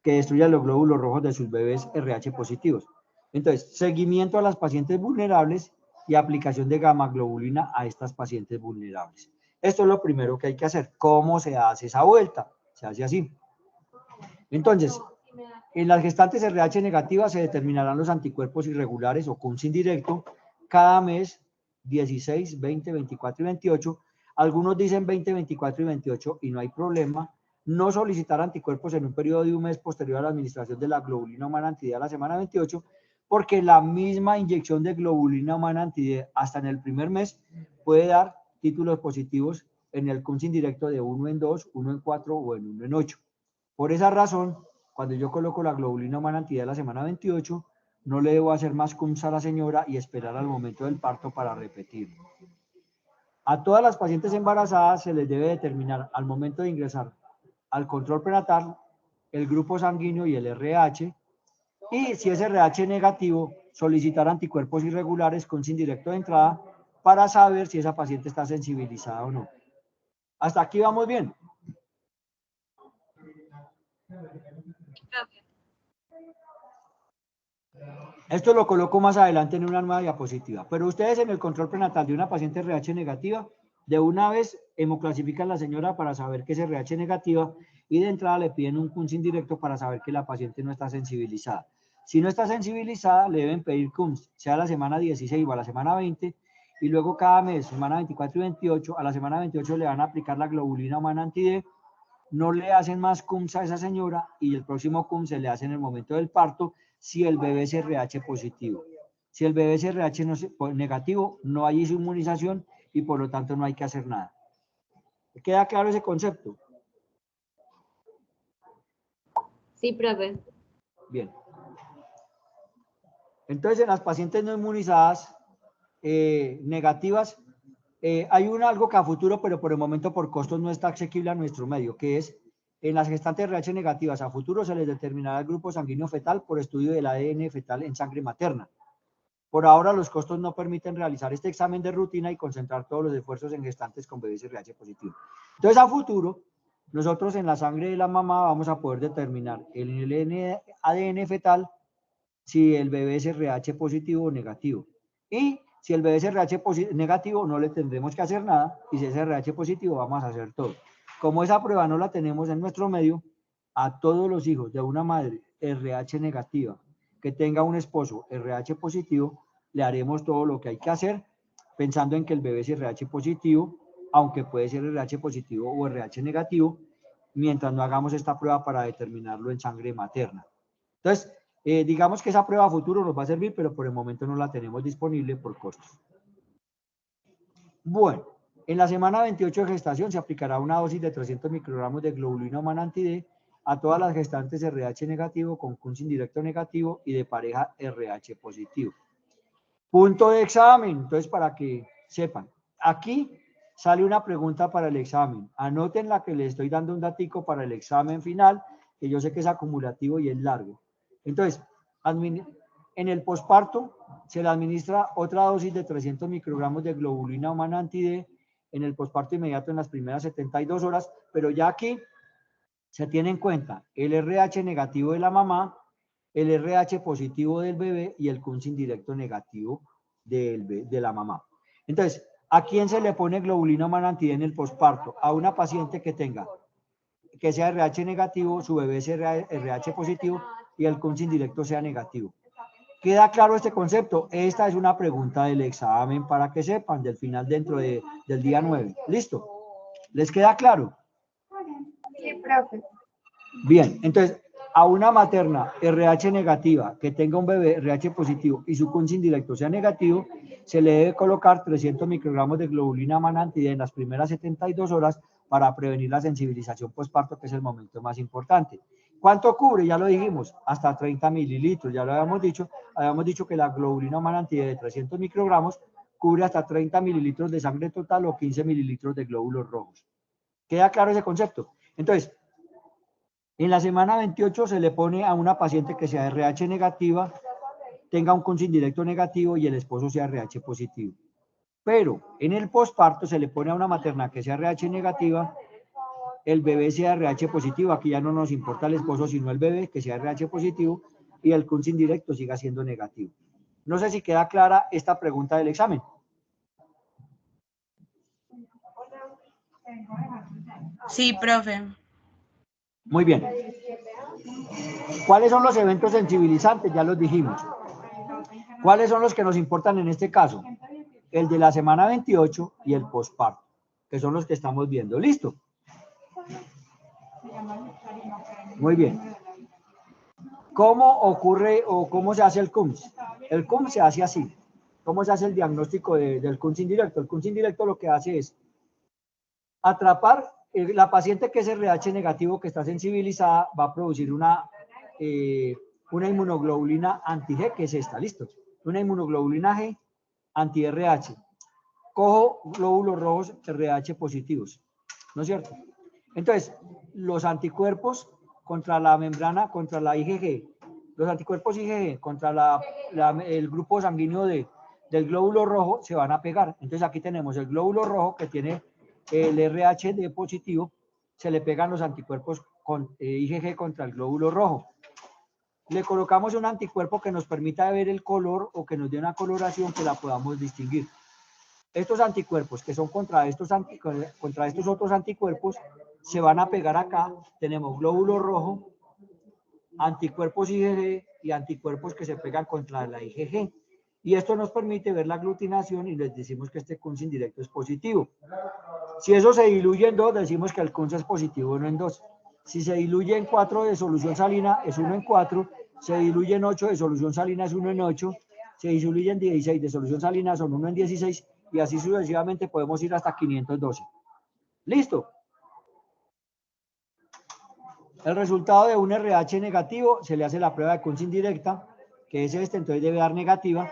que destruya los glóbulos rojos de sus bebés RH positivos? Entonces, seguimiento a las pacientes vulnerables y aplicación de gamma globulina a estas pacientes vulnerables. Esto es lo primero que hay que hacer. ¿Cómo se hace esa vuelta? Se hace así. Entonces, en las gestantes RH negativas se determinarán los anticuerpos irregulares o CUMS indirecto cada mes 16, 20, 24 y 28. Algunos dicen 20, 24 y 28 y no hay problema. No solicitar anticuerpos en un periodo de un mes posterior a la administración de la globulina humana anti-D a la semana 28, porque la misma inyección de globulina humana anti-D hasta en el primer mes puede dar títulos positivos en el CUMS indirecto de 1 en 2, 1 en 4 o en 1 en 8. Por esa razón, cuando yo coloco la globulina humana anti-D a la semana 28, no le debo hacer más CUMS a la señora y esperar al momento del parto para repetir. A todas las pacientes embarazadas se les debe determinar al momento de ingresar al control prenatal el grupo sanguíneo y el RH, y si es RH negativo, solicitar anticuerpos irregulares con CUMS indirecto de entrada para saber si esa paciente está sensibilizada o no. Hasta aquí vamos bien. Sí, profe. Esto lo coloco más adelante en una nueva diapositiva, pero ustedes en el control prenatal de una paciente RH negativa, de una vez hemoclasifican a la señora para saber que es RH negativa y de entrada le piden un CUMS indirecto para saber que la paciente no está sensibilizada. Si no está sensibilizada, le deben pedir CUMS, sea a la semana 16 o a la semana 20, y luego cada mes, semana 24 y 28, a la semana 28 le van a aplicar la globulina humana anti-D, no le hacen más CUMS a esa señora y el próximo CUMS se le hace en el momento del parto si el bebé es RH positivo. Si el bebé es RH negativo, no hay inmunización y por lo tanto no hay que hacer nada. ¿Queda claro ese concepto? Sí, profe. Bien. Entonces, en las pacientes no inmunizadas negativas, hay algo que a futuro, pero por el momento por costos no está asequible a nuestro medio, que es en las gestantes RH negativas. A futuro se les determinará el grupo sanguíneo fetal por estudio del ADN fetal en sangre materna. Por ahora los costos no permiten realizar este examen de rutina y concentrar todos los esfuerzos en gestantes con bebés RH positivo. Entonces, a futuro, nosotros en la sangre de la mamá vamos a poder determinar en el ADN fetal si el bebé es RH positivo o negativo. Y si el bebé es RH negativo, no le tendremos que hacer nada. Y si es RH positivo, vamos a hacer todo. Como esa prueba no la tenemos en nuestro medio, a todos los hijos de una madre RH negativa que tenga un esposo RH positivo, le haremos todo lo que hay que hacer, pensando en que el bebé es RH positivo, aunque puede ser RH positivo o RH negativo, mientras no hagamos esta prueba para determinarlo en sangre materna. Entonces, digamos que esa prueba a futuro nos va a servir, pero por el momento no la tenemos disponible por costos. Bueno, en la semana 28 de gestación se aplicará una dosis de 300 microgramos de globulina humana anti-D a todas las gestantes RH negativo con CUMS indirecto negativo y de pareja RH positivo. Punto de examen, entonces para que sepan, aquí sale una pregunta para el examen. Anoten la que les estoy dando un datico para el examen final, que yo sé que es acumulativo y es largo. Entonces, en el posparto se le administra otra dosis de 300 microgramos de globulina humana anti-D en el posparto inmediato en las primeras 72 horas, pero ya aquí se tiene en cuenta el RH negativo de la mamá, el RH positivo del bebé y el CUMS indirecto negativo de la mamá. Entonces, ¿a quién se le pone globulina humana anti-D en el posparto? A una paciente que sea RH negativo, su bebé sea RH positivo y el CUMS indirecto sea negativo. ¿Queda claro este concepto? Esta es una pregunta del examen para que sepan del final dentro del día 9. ¿Listo? ¿Les queda claro? Sí, profe. Bien, entonces, a una materna RH negativa que tenga un bebé RH positivo y su CUMS indirecto sea negativo, se le debe colocar 300 microgramos de globulina humana anti-D en las primeras 72 horas para prevenir la sensibilización postparto, que es el momento más importante. ¿Cuánto cubre? Ya lo dijimos, hasta 30 mililitros, ya lo habíamos dicho que la globulina humana anti-D de 300 microgramos cubre hasta 30 mililitros de sangre total o 15 mililitros de glóbulos rojos. ¿Queda claro ese concepto? Entonces, en la semana 28 se le pone a una paciente que sea RH negativa tenga un Kunz indirecto negativo y el esposo sea RH positivo. Pero en el posparto se le pone a una materna que sea RH negativa, el bebé sea RH positivo, aquí ya no nos importa el esposo, sino el bebé que sea RH positivo y el Kunz indirecto siga siendo negativo. No sé si queda clara esta pregunta del examen. Sí, profe. Muy bien. ¿Cuáles son los eventos sensibilizantes? Ya los dijimos. ¿Cuáles son los que nos importan en este caso? El de la semana 28 y el posparto, que son los que estamos viendo. ¿Listo? Muy bien. ¿Cómo ocurre o cómo se hace el Kunz? El Kunz se hace así. ¿Cómo se hace el diagnóstico del Kunz indirecto? El Kunz indirecto lo que hace es atrapar, la paciente que es RH negativo, que está sensibilizada, va a producir una inmunoglobulina anti-G, que es esta, ¿listo? Una inmunoglobulina G anti-RH. Cojo glóbulos rojos RH positivos, ¿no es cierto? Entonces, los anticuerpos contra la membrana, contra la IgG, los anticuerpos IgG contra el grupo sanguíneo del glóbulo rojo se van a pegar. Entonces, aquí tenemos el glóbulo rojo que tiene el RH de positivo, se le pegan los anticuerpos con IgG contra el glóbulo rojo. Le colocamos un anticuerpo que nos permita ver el color o que nos dé una coloración que la podamos distinguir. Estos anticuerpos que son contra estos otros anticuerpos se van a pegar acá. Tenemos glóbulo rojo, anticuerpos IgG y anticuerpos que se pegan contra la IgG. Y esto nos permite ver la aglutinación y les decimos que este Kunz indirecto es positivo. Si eso se diluye en 2, decimos que el Kunz es positivo 1 en 2. Si se diluye en 4 de solución salina, es 1 en 4. Se diluye en 8 de solución salina, es 1 en 8. Se diluye en 16 de solución salina, son 1 en 16. Y así sucesivamente podemos ir hasta 512. ¿Listo? El resultado de un RH negativo se le hace la prueba de Kunz indirecta, que es este, entonces debe dar negativa.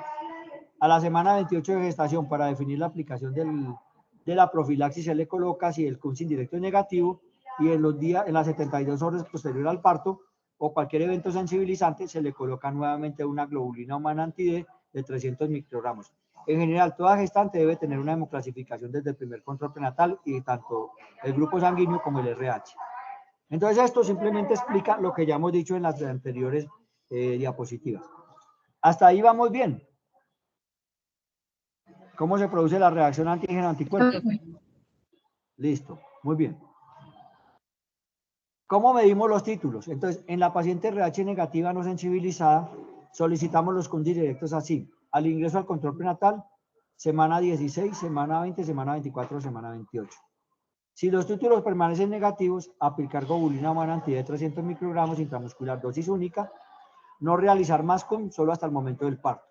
A la semana 28 de gestación, para definir la aplicación de la profilaxis, se le coloca si el Kunz indirecto es negativo, y en las 72 horas posterior al parto o cualquier evento sensibilizante, se le coloca nuevamente una globulina humana anti-D de 300 microgramos. En general, toda gestante debe tener una hemoclasificación desde el primer control prenatal y tanto el grupo sanguíneo como el RH. Entonces, esto simplemente explica lo que ya hemos dicho en las anteriores diapositivas. Hasta ahí vamos bien. ¿Cómo se produce la reacción antígeno-anticuerpo? Listo, muy bien. ¿Cómo medimos los títulos? Entonces, en la paciente RH negativa no sensibilizada, solicitamos los Kunz directos así. Al ingreso al control prenatal, semana 16, semana 20, semana 24, semana 28. Si los títulos permanecen negativos, aplicar globulina humana anti de 300 microgramos intramuscular, dosis única. No realizar más Kunz solo hasta el momento del parto.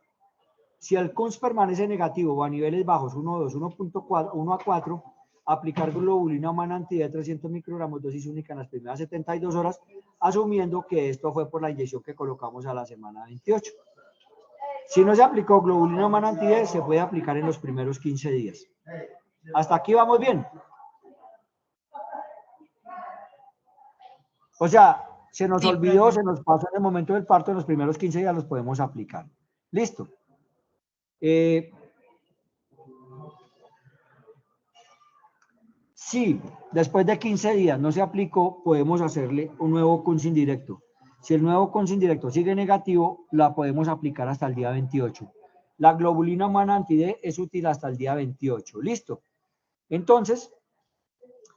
Si el Kunz permanece negativo o a niveles bajos, 1,2, 1,4, 1 a 4, aplicar globulina humana anti de 300 microgramos, dosis única en las primeras 72 horas, asumiendo que esto fue por la inyección que colocamos a la semana 28. Si no se aplicó globulina humana anti D, se puede aplicar en los primeros 15 días. ¿Hasta aquí vamos bien? O sea, se nos olvidó, se nos pasó en el momento del parto, en los primeros 15 días los podemos aplicar. Listo. Si después de 15 días no se aplicó, podemos hacerle un nuevo Kunz indirecto. Si el nuevo Kunz indirecto sigue negativo, la podemos aplicar hasta el día 28. La globulina humana anti-D es útil hasta el día 28. ¿Listo? Entonces,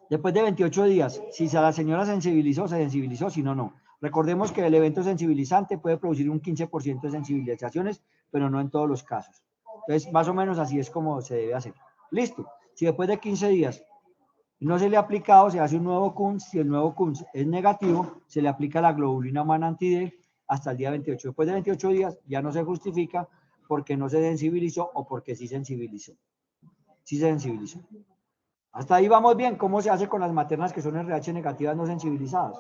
después de 28 días, si la señora sensibilizó, se sensibilizó, si no, no. Recordemos que el evento sensibilizante puede producir un 15% de sensibilizaciones, pero no en todos los casos. Entonces, más o menos así es como se debe hacer. Listo. Si después de 15 días no se le ha aplicado, se hace un nuevo Kunz. Si el nuevo Kunz es negativo, se le aplica la globulina humana anti-D hasta el día 28. Después de 28 días ya no se justifica porque no se sensibilizó o porque sí sensibilizó. Sí se sensibilizó. Hasta ahí vamos bien. ¿Cómo se hace con las maternas que son RH negativas no sensibilizadas?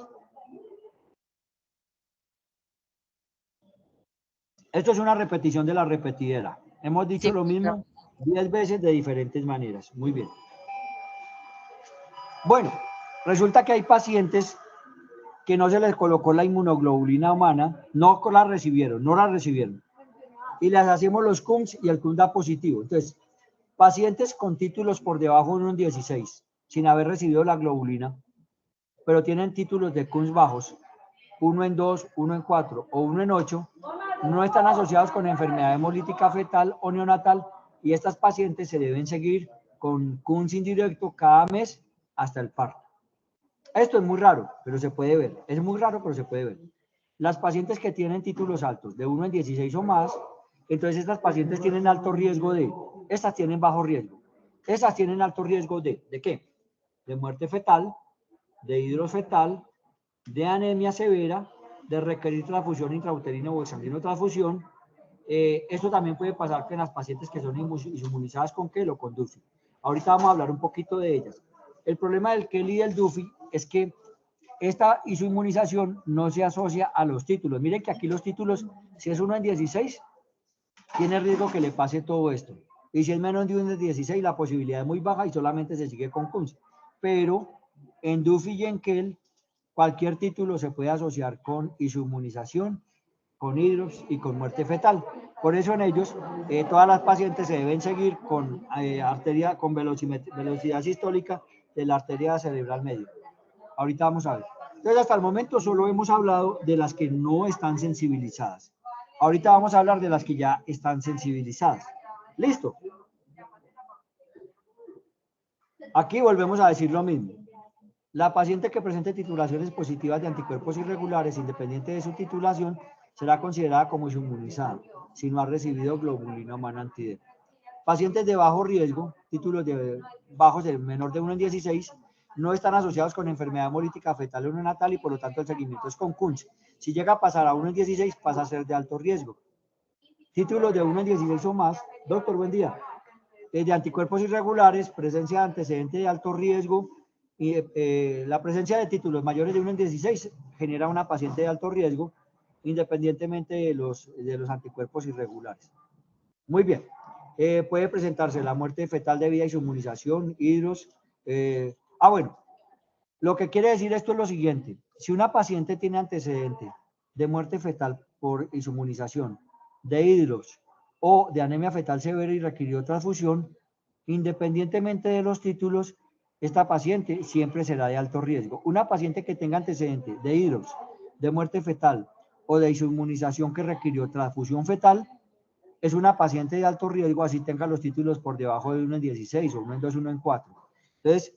Esto es una repetición de la repetidera. Hemos dicho lo mismo 10 veces de diferentes maneras. Muy bien. Bueno, resulta que hay pacientes que no se les colocó la inmunoglobulina humana, no la recibieron. y les hacemos los CUMS y el CUM da positivo. Entonces, pacientes con títulos por debajo de 1 en 16, sin haber recibido la globulina, pero tienen títulos de CUMS bajos, 1 en 2, 1 en 4 o 1 en 8, no están asociados con enfermedad hemolítica fetal o neonatal y estas pacientes se deben seguir con CUMS indirecto cada mes hasta el parto. Esto es muy raro, pero se puede ver. Es muy raro, pero se puede ver. Las pacientes que tienen títulos altos de 1 en 16 o más, entonces estas pacientes tienen alto riesgo de, estas tienen bajo riesgo, estas tienen alto riesgo ¿de qué? De muerte fetal, de hidrofetal, de anemia severa, de requerir transfusión intrauterina o exsanguinotransfusión. Esto también puede pasar que en las pacientes que son inmunizadas con KEL o con DUFI. Ahorita vamos a hablar un poquito de ellas. El problema del KEL y del DUFI es que esta isoinmunización no se asocia a los títulos. Miren que aquí los títulos, si es 1 en 16, tiene riesgo que le pase todo esto. Y si es menos de 1 en 16, la posibilidad es muy baja y solamente se sigue con CUMS. Pero en DUFI y en KEL, cualquier título se puede asociar con isoinmunización, con hidros y con muerte fetal. Por eso en ellos, todas las pacientes se deben seguir con arteria, con velocidad sistólica de la arteria cerebral media. Ahorita vamos a ver. Entonces, hasta el momento solo hemos hablado de las que no están sensibilizadas. Ahorita vamos a hablar de las que ya están sensibilizadas. ¿Listo? Aquí volvemos a decir lo mismo. La paciente que presente titulaciones positivas de anticuerpos irregulares, independiente de su titulación, será considerada como inmunizada si no ha recibido globulina humana anti-D. Pacientes de bajo riesgo, títulos de bajos de menor de 1 en 16, no están asociados con enfermedad hemolítica fetal o neonatal y por lo tanto el seguimiento es con CUMS. Si llega a pasar a 1 en 16, pasa a ser de alto riesgo. Títulos de 1 en 16 o más, doctor, buen día. De anticuerpos irregulares, presencia de antecedente de alto riesgo y la presencia de títulos mayores de 1 en 16 genera una paciente de alto riesgo independientemente de los anticuerpos irregulares. Muy bien. Puede presentarse la muerte fetal debida a inmunización, hidros. Bueno, lo que quiere decir esto es lo siguiente. Si una paciente tiene antecedente de muerte fetal por inmunización, de hidros o de anemia fetal severa y requirió transfusión, independientemente de los títulos, esta paciente siempre será de alto riesgo. Una paciente que tenga antecedente de hidros, de muerte fetal o de inmunización que requirió transfusión fetal, es una paciente de alto riesgo, así tenga los títulos por debajo de 1 en 16 o 1 en 2, 1 en 4. Entonces,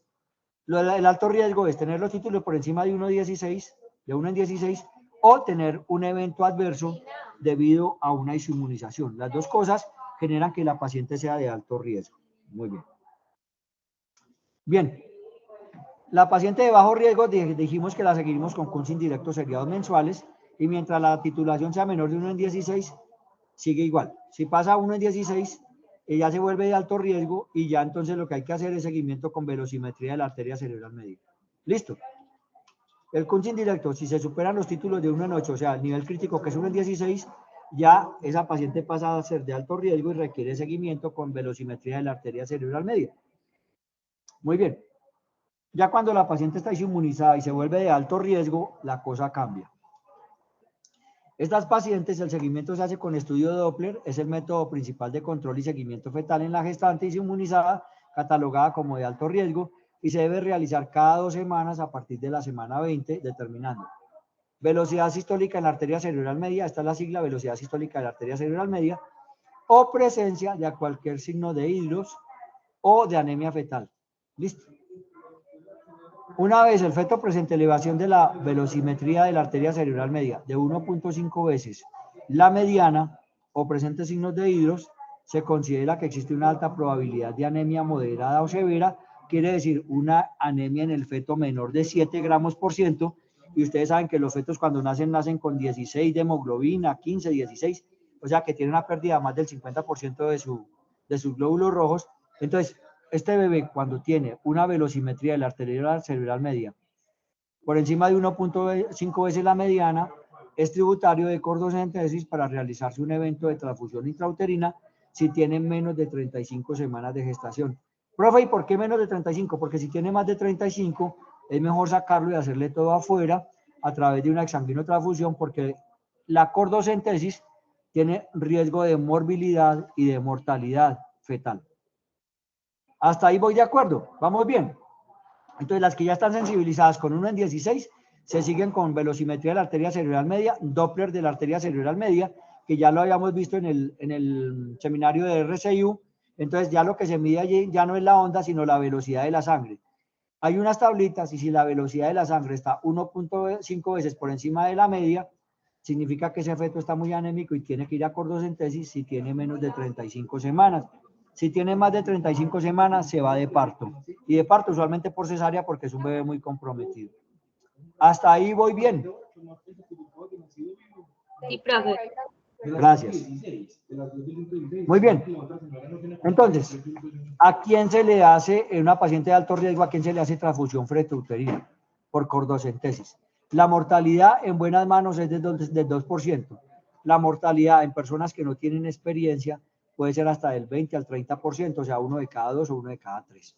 el alto riesgo es tener los títulos por encima de 1 en 16, o tener un evento adverso debido a una inmunización. Las dos cosas generan que la paciente sea de alto riesgo. Muy bien. Bien. La paciente de bajo riesgo dijimos que la seguiremos con CUMS indirectos seriados mensuales y mientras la titulación sea menor de 1 en 16, sigue igual. Si pasa a 1 en 16, ella se vuelve de alto riesgo y ya entonces lo que hay que hacer es seguimiento con velocimetría de la arteria cerebral media. ¿Listo? El CUMS indirecto, si se superan los títulos de 1 en 8, o sea, el nivel crítico que es 1 en 16, ya esa paciente pasa a ser de alto riesgo y requiere seguimiento con velocimetría de la arteria cerebral media. Muy bien. Ya cuando la paciente está inmunizada y se vuelve de alto riesgo, la cosa cambia. Estas pacientes, el seguimiento se hace con estudio de Doppler, es el método principal de control y seguimiento fetal en la gestante inmunizada, catalogada como de alto riesgo, y se debe realizar cada 2 semanas a partir de la semana 20, determinando velocidad sistólica en la arteria cerebral media, esta es la sigla, velocidad sistólica de la arteria cerebral media, o presencia de cualquier signo de hidros o de anemia fetal. ¿Listo? Una vez el feto presente elevación de la velocimetría de la arteria cerebral media de 1.5 veces la mediana o presente signos de hidros, se considera que existe una alta probabilidad de anemia moderada o severa, quiere decir una anemia en el feto menor de 7 gramos por ciento, y ustedes saben que los fetos cuando nacen con 16 de hemoglobina, 15, 16, o sea que tienen una pérdida más del 50% de sus glóbulos rojos. Entonces, este bebé cuando tiene una velocimetría de la arteria cerebral media por encima de 1.5 veces la mediana, es tributario de cordocentesis para realizarse un evento de transfusión intrauterina si tiene menos de 35 semanas de gestación. Profe, ¿y por qué menos de 35? Porque si tiene más de 35, es mejor sacarlo y hacerle todo afuera a través de una exsanguinotransfusión, porque la cordocentesis tiene riesgo de morbilidad y de mortalidad fetal. Hasta ahí voy de acuerdo, vamos bien. Entonces las que ya están sensibilizadas con 1 en 16 se siguen con velocimetría de la arteria cerebral media, Doppler de la arteria cerebral media, que ya lo habíamos visto en el seminario de RCIU. Entonces ya lo que se mide allí ya no es la onda, sino la velocidad de la sangre. Hay unas tablitas y si la velocidad de la sangre está 1.5 veces por encima de la media, significa que ese feto está muy anémico y tiene que ir a cordocentesis si tiene menos de 35 semanas. Si tiene más de 35 semanas, se va de parto. Y de parto usualmente por cesárea porque es un bebé muy comprometido. Hasta ahí voy bien. Sí, profe. Gracias. Muy bien. Entonces, ¿a quién se le hace, en una paciente de alto riesgo, a quién se le hace transfusión fetouterina? Por cordocentesis. La mortalidad en buenas manos es del 2%. La mortalidad en personas que no tienen experiencia puede ser hasta del 20 al 30%, o sea, 1 de cada 2 o 1 de cada 3.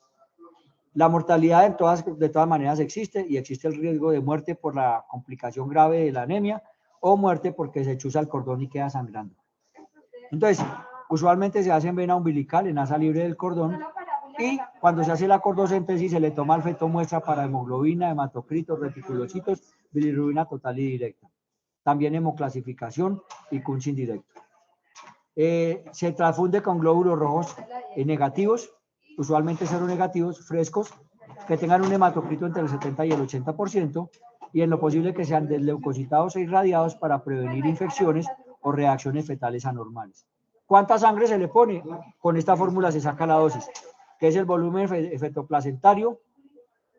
La mortalidad de todas maneras existe y existe el riesgo de muerte por la complicación grave de la anemia o muerte porque se chuza el cordón y queda sangrando. Entonces, usualmente se hace en vena umbilical, en asa libre del cordón, y cuando se hace la cordocentesis se le toma al feto muestra para hemoglobina, hematocritos, reticulocitos, bilirrubina total y directa. También hemoclasificación y Kunz indirecto. Se transfunde con glóbulos rojos negativos, usualmente seronegativos, frescos, que tengan un hematocrito entre el 70 y el 80%, y en lo posible que sean desleucocitados e irradiados para prevenir infecciones o reacciones fetales anormales. ¿Cuánta sangre se le pone? Con esta fórmula se saca la dosis, que es el volumen fetoplacentario,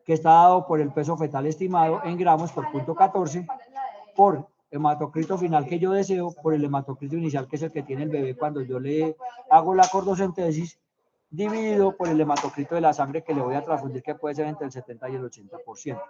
que está dado por el peso fetal estimado en gramos por punto 14, por hematocrito final que yo deseo, por el hematocrito inicial, que es el que tiene el bebé cuando yo le hago la cordocentesis, dividido por el hematocrito de la sangre que le voy a transfundir, que puede ser entre el 70 y el 80%.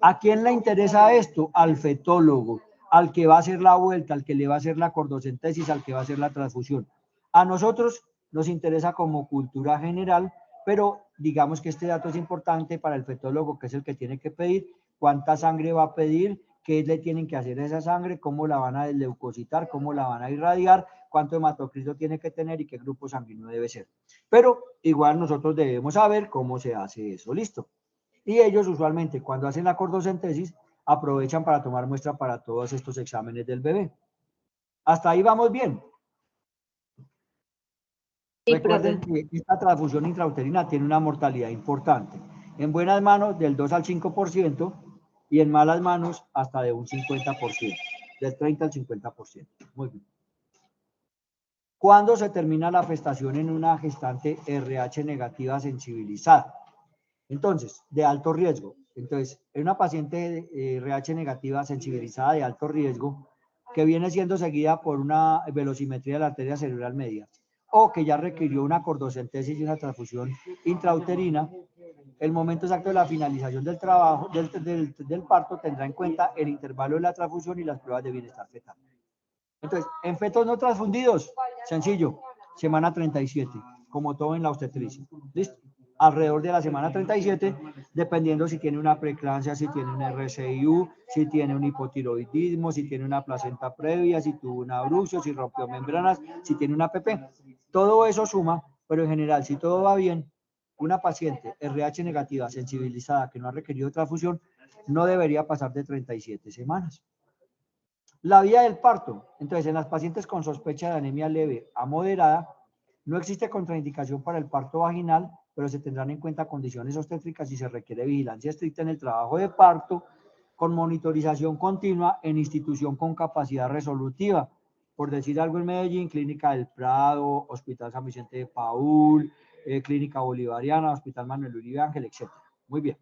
¿A quién le interesa esto? Al fetólogo, al que va a hacer la vuelta, al que le va a hacer la cordocentesis, al que va a hacer la transfusión. A nosotros nos interesa como cultura general, pero digamos que este dato es importante para el fetólogo, que es el que tiene que pedir cuánta sangre va a pedir, qué le tienen que hacer a esa sangre, cómo la van a desleucocitar, cómo la van a irradiar, cuánto hematocrito tiene que tener y qué grupo sanguíneo debe ser. Pero igual nosotros debemos saber cómo se hace eso, ¿listo? Y ellos usualmente cuando hacen la cordocentesis aprovechan para tomar muestra para todos estos exámenes del bebé. Hasta ahí vamos bien. Sí, Recuerden profe. que esta transfusión intrauterina tiene una mortalidad importante. En buenas manos del 2 al 5% y en malas manos hasta de un 50%, del 30 al 50%. Muy bien. ¿Cuándo se termina la gestación en una gestante RH negativa sensibilizada? Entonces, de alto riesgo. Entonces, en una paciente RH negativa sensibilizada de alto riesgo, que viene siendo seguida por una velocimetría de la arteria cerebral media, o que ya requirió una cordocentesis y una transfusión intrauterina, el momento exacto de la finalización del trabajo, del parto, tendrá en cuenta el intervalo de la transfusión y las pruebas de bienestar fetal. Entonces, en fetos no transfundidos, sencillo, semana 37, como todo en la obstetricia. ¿Listo? Alrededor de la semana 37, dependiendo si tiene una preeclampsia, si tiene un RCIU, si tiene un hipotiroidismo, si tiene una placenta previa, si tuvo un abrucio, si rompió membranas, si tiene una PP. Todo eso suma, pero en general, si todo va bien, una paciente RH negativa sensibilizada que no ha requerido transfusión no debería pasar de 37 semanas. La vía del parto. Entonces, en las pacientes con sospecha de anemia leve a moderada, no existe contraindicación para el parto vaginal, pero se tendrán en cuenta condiciones obstétricas y se requiere vigilancia estricta en el trabajo de parto, con monitorización continua en institución con capacidad resolutiva. Por decir algo, en Medellín, Clínica del Prado, Hospital San Vicente de Paúl, Clínica Bolivariana, Hospital Manuel Uribe Ángel, etc. Muy bien.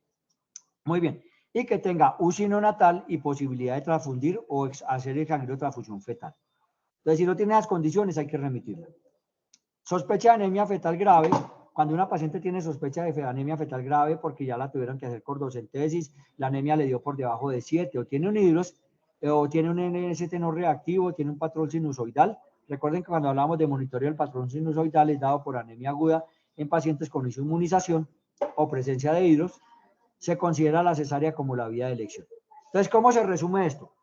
Muy bien. Y que tenga UCI neonatal y posibilidad de transfundir o hacer el cangrejo de transfusión fetal. Entonces, si no tiene las condiciones, hay que remitirla. Sospecha de anemia fetal grave. Cuando una paciente tiene sospecha de anemia fetal grave porque ya la tuvieron que hacer cordocentesis, la anemia le dio por debajo de 7, o tiene un hidros, o tiene un NST no reactivo, tiene un patrón sinusoidal. Recuerden que cuando hablamos de monitoreo del patrón sinusoidal es dado por anemia aguda en pacientes con inmunización o presencia de hidros. Se considera la cesárea como la vía de elección. Entonces, ¿cómo se resume esto?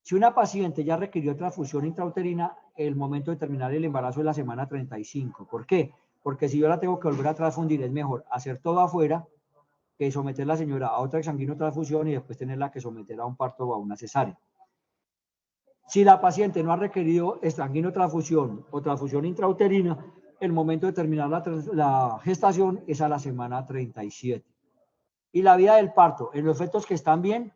Si una paciente ya requirió transfusión intrauterina, el momento de terminar el embarazo es la semana 35. ¿Por qué? Porque si yo la tengo que volver a transfundir, es mejor hacer todo afuera que someter a la señora a otra exsanguinotransfusión y después tenerla que someter a un parto o a una cesárea. Si la paciente no ha requerido exsanguinotransfusión o transfusión intrauterina, el momento de terminar la gestación es a la semana 37. Y la vía del parto, en los fetos que están bien,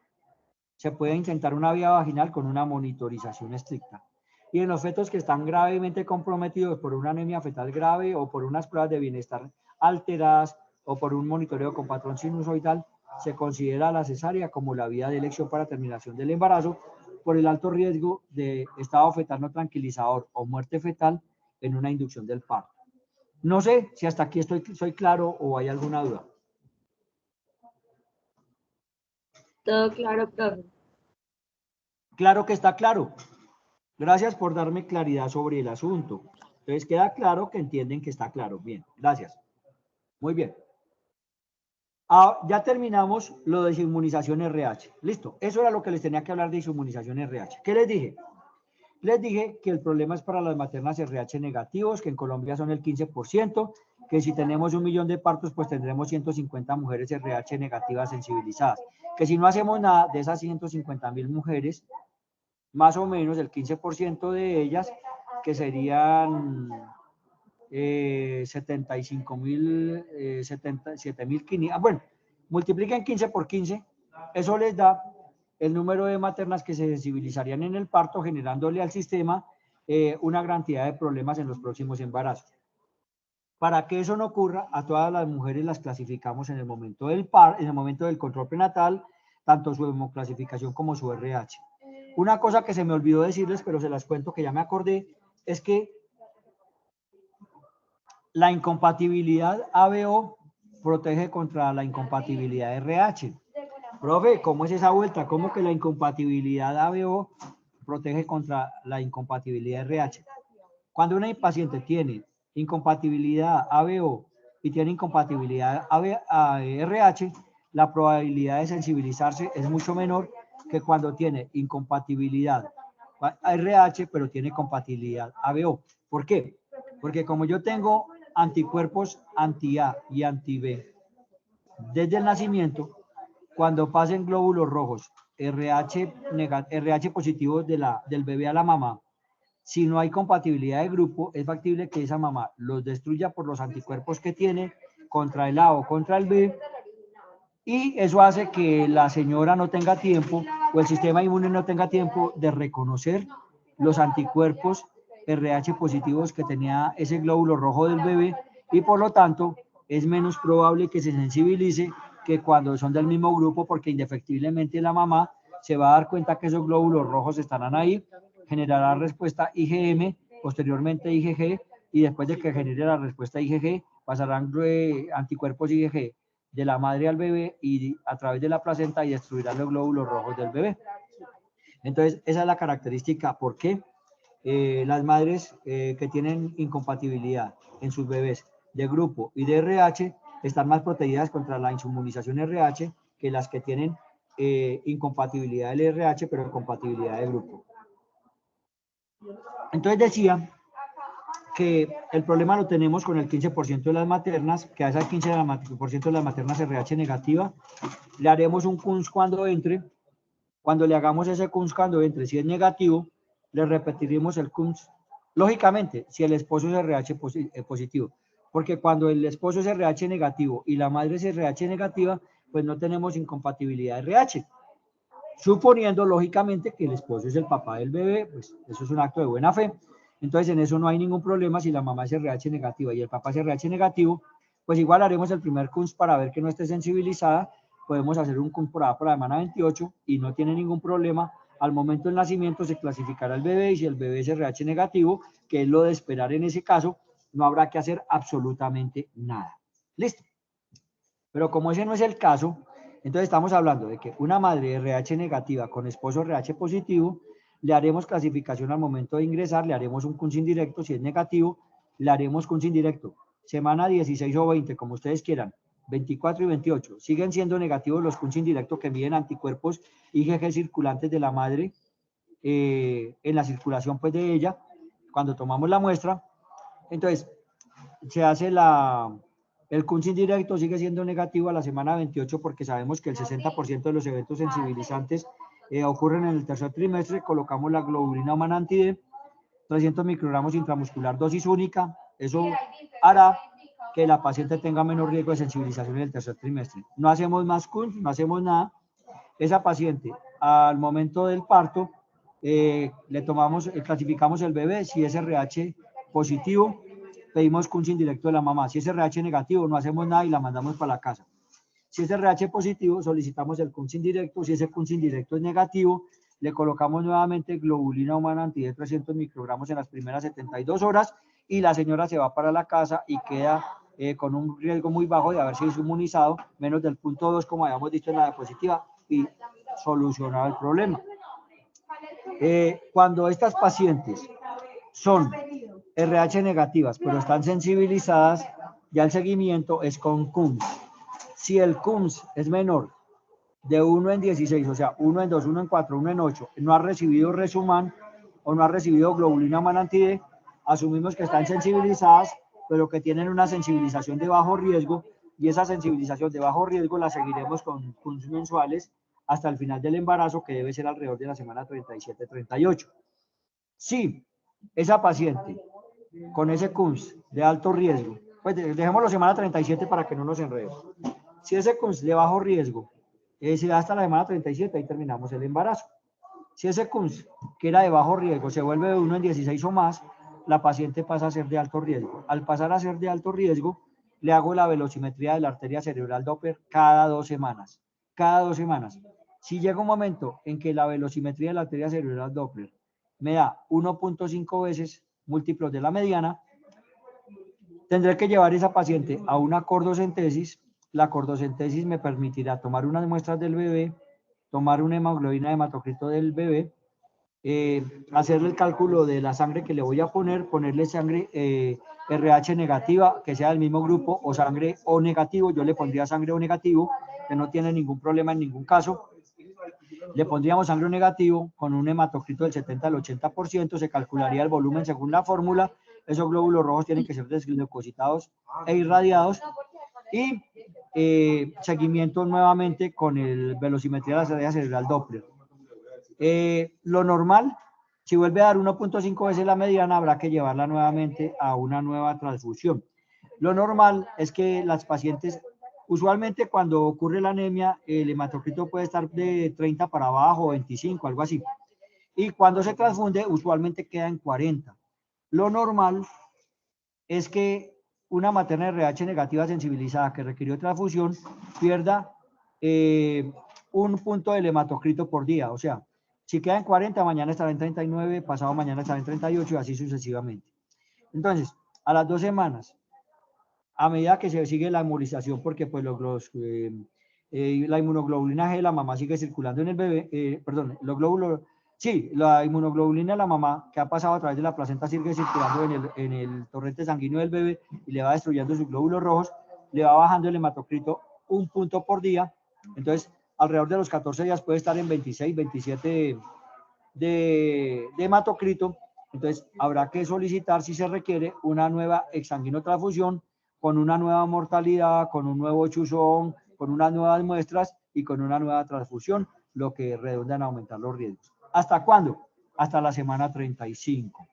se puede intentar una vía vaginal con una monitorización estricta. Y en los fetos que están gravemente comprometidos por una anemia fetal grave o por unas pruebas de bienestar alteradas o por un monitoreo con patrón sinusoidal, se considera la cesárea como la vía de elección para terminación del embarazo por el alto riesgo de estado fetal no tranquilizador o muerte fetal en una inducción del parto. No sé si hasta aquí soy claro o hay alguna duda. Todo claro, profe. Claro que está claro. Gracias por darme claridad sobre el asunto. Entonces queda claro que entienden que está claro. Bien, gracias. Muy bien. Ya terminamos lo de inmunización RH. Listo. Eso era lo que les tenía que hablar de inmunización RH. ¿Qué les dije? Les dije que el problema es para las maternas RH negativos, que en Colombia son el 15%, que si tenemos 1 millón de partos, pues tendremos 150 mujeres RH negativas sensibilizadas. Que si no hacemos nada de esas 150.000 mujeres, más o menos el 15% de ellas, que serían 75.000, 77.500, bueno, multipliquen 15 por 15, eso les da el número de maternas que se sensibilizarían en el parto, generándole al sistema una gran cantidad de problemas en los próximos embarazos. Para que eso no ocurra, a todas las mujeres las clasificamos en el momento del en el momento del control prenatal, tanto su hemoclasificación como su RH. Una cosa que se me olvidó decirles, pero se las cuento que ya me acordé, es que la incompatibilidad ABO protege contra la incompatibilidad RH. Profe, ¿cómo es esa vuelta? ¿Cómo que la incompatibilidad ABO protege contra la incompatibilidad RH? Cuando una paciente tiene incompatibilidad ABO y tiene incompatibilidad RH, la probabilidad de sensibilizarse es mucho menor que cuando tiene incompatibilidad RH, pero tiene compatibilidad ABO. ¿Por qué? Porque como yo tengo anticuerpos anti-A y anti-B desde el nacimiento, cuando pasen glóbulos rojos RH positivos del bebé a la mamá, si no hay compatibilidad de grupo, es factible que esa mamá los destruya por los anticuerpos que tiene contra el A o contra el B, y eso hace que la señora no tenga tiempo o el sistema inmune no tenga tiempo de reconocer los anticuerpos RH positivos que tenía ese glóbulo rojo del bebé, y por lo tanto es menos probable que se sensibilice que cuando son del mismo grupo, porque indefectiblemente la mamá se va a dar cuenta que esos glóbulos rojos estarán ahí, generará respuesta IgM, posteriormente IgG, y después de que genere la respuesta IgG, pasarán anticuerpos IgG de la madre al bebé y a través de la placenta y destruirán los glóbulos rojos del bebé. Entonces, esa es la característica. ¿Por qué? Las madres que tienen incompatibilidad en sus bebés de grupo y de RH están más protegidas contra la inmunización RH que las que tienen incompatibilidad del RH, pero compatibilidad de grupo. Entonces decía que el problema lo tenemos con el 15% de las maternas, que a ese 15% de las maternas RH negativa, le haremos un KUNS cuando entre. Cuando le hagamos ese KUNS cuando entre, si es negativo, le repetiremos el KUNS. Lógicamente, si el esposo es RH positivo, porque cuando el esposo es RH negativo y la madre es RH negativa, pues no tenemos incompatibilidad RH. Suponiendo, lógicamente, que el esposo es el papá del bebé, pues eso es un acto de buena fe. Entonces, en eso no hay ningún problema. Si la mamá es RH negativa y el papá es RH negativo, pues igual haremos el primer KUNS para ver que no esté sensibilizada. Podemos hacer un KUNS por la semana 28 y no tiene ningún problema. Al momento del nacimiento se clasificará el bebé, y si el bebé es RH negativo, que es lo de esperar en ese caso, no habrá que hacer absolutamente nada. ¿Listo? Pero como ese no es el caso, entonces estamos hablando de que una madre RH negativa con esposo RH positivo, le haremos clasificación al momento de ingresar, le haremos un KUNS indirecto. Si es negativo, le haremos KUNS indirecto. Semana 16 o 20, como ustedes quieran, 24 y 28. Siguen siendo negativos los KUNS indirectos que miden anticuerpos IgG circulantes de la madre en la circulación pues de ella, cuando tomamos la muestra. Entonces, se hace el Kunz indirecto, sigue siendo negativo a la semana 28 porque sabemos que el 60% de los eventos sensibilizantes ocurren en el tercer trimestre. Colocamos la globulina humana anti-D, 300 microgramos intramuscular, dosis única. Eso hará que la paciente tenga menos riesgo de sensibilización en el tercer trimestre. No hacemos más Kunz, no hacemos nada. Esa paciente, al momento del parto, clasificamos el bebé. Si es RH positivo, pedimos Kunz indirecto de la mamá. Si es RH negativo, no hacemos nada y la mandamos para la casa. Si es RH positivo, solicitamos el Kunz indirecto. Si ese Kunz indirecto es negativo, le colocamos nuevamente globulina humana anti-D 300 microgramos en las primeras 72 horas y la señora se va para la casa y queda con un riesgo muy bajo de haberse inmunizado, menos del 0.2 como habíamos dicho en la diapositiva, y solucionado el problema. Cuando estas pacientes son RH negativas, pero están sensibilizadas, ya el seguimiento es con Kunz. Si el Kunz es menor de 1 en 16, o sea, 1 en 2, 1 en 4, 1 en 8, no ha recibido Resuman o no ha recibido globulina humana anti-D, asumimos que están sensibilizadas, pero que tienen una sensibilización de bajo riesgo, y esa sensibilización de bajo riesgo la seguiremos con Kunz mensuales hasta el final del embarazo, que debe ser alrededor de la semana 37-38. Si esa paciente con ese Kunz de alto riesgo, pues dejémoslo semana 37 para que no nos enredemos. Si ese Kunz de bajo riesgo se da hasta la semana 37, ahí terminamos el embarazo. Si ese Kunz, que era de bajo riesgo, se vuelve de 1 en 16 o más, la paciente pasa a ser de alto riesgo. Al pasar a ser de alto riesgo, le hago la velocimetría de la arteria cerebral Doppler cada 2 semanas. Cada 2 semanas. Si llega un momento en que la velocimetría de la arteria cerebral Doppler me da 1.5 veces múltiplos de la mediana, tendré que llevar esa paciente a una cordocentesis. La cordocentesis me permitirá tomar unas muestras del bebé, tomar una hemoglobina de hematocrito del bebé, hacerle el cálculo de la sangre que le voy a poner, ponerle sangre RH negativa, que sea del mismo grupo, o sangre O negativo. Yo le pondría sangre O negativo, que no tiene ningún problema en ningún caso. Le pondríamos sangre O negativo con un hematocrito del 70 al 80%, se calcularía el volumen según la fórmula. Esos glóbulos rojos tienen que ser desglucositados e irradiados, y seguimiento nuevamente con el velocimetría de la arteria cerebral Doppler. Lo normal, si vuelve a dar 1.5 veces la mediana, habrá que llevarla nuevamente a una nueva transfusión. Lo normal es que las pacientes, usualmente cuando ocurre la anemia, el hematocrito puede estar de 30 para abajo, 25, algo así. Y cuando se transfunde, usualmente queda en 40. Lo normal es que una materna RH negativa sensibilizada que requirió transfusión pierda un punto del hematocrito por día. O sea, si queda en 40, mañana estará en 39, pasado mañana estará en 38 y así sucesivamente. Entonces, a las 2 semanas, a medida que se sigue la inmunización, porque pues la inmunoglobulina G de la mamá sigue circulando en el bebé, los glóbulos, sí, la inmunoglobulina de la mamá que ha pasado a través de la placenta sigue circulando en el torrente sanguíneo del bebé y le va destruyendo sus glóbulos rojos, le va bajando el hematocrito un punto por día. Entonces, alrededor de los 14 días puede estar en 26, 27 de hematocrito. Entonces, habrá que solicitar, si se requiere, una nueva exsanguinotransfusión con una nueva mortalidad, con un nuevo chuzón, con unas nuevas muestras y con una nueva transfusión, lo que redunda en aumentar los riesgos. ¿Hasta cuándo? Hasta la semana 35.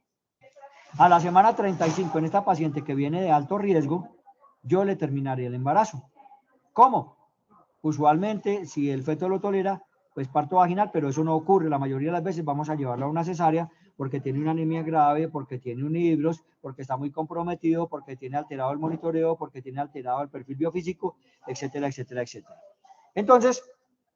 A la semana 35, en esta paciente que viene de alto riesgo, yo le terminaré el embarazo. ¿Cómo? Usualmente, si el feto lo tolera, pues parto vaginal, pero eso no ocurre. La mayoría de las veces vamos a llevarlo a una cesárea porque tiene una anemia grave, porque tiene un hidros, porque está muy comprometido, porque tiene alterado el monitoreo, porque tiene alterado el perfil biofísico, etcétera, etcétera, etcétera. Entonces,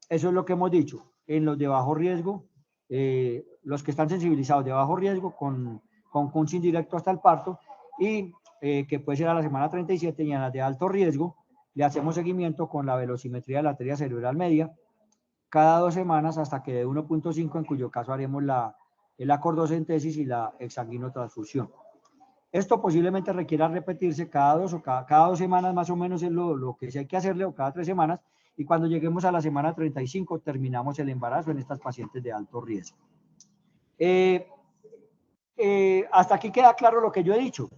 eso es lo que hemos dicho. En los de bajo riesgo, los que están sensibilizados de bajo riesgo con Kunz indirecto hasta el parto, y que puede ser a la semana 37, y en las de alto riesgo, le hacemos seguimiento con la velocimetría de la arteria cerebral media cada 2 semanas hasta que de 1.5, en cuyo caso haremos la cordocentesis y la exsanguinotransfusión. Esto posiblemente requiera repetirse cada 2 semanas, más o menos es lo que sí hay que hacerle, o cada 3 semanas, y cuando lleguemos a la semana 35 terminamos el embarazo en estas pacientes de alto riesgo. Hasta aquí queda claro lo que yo he dicho.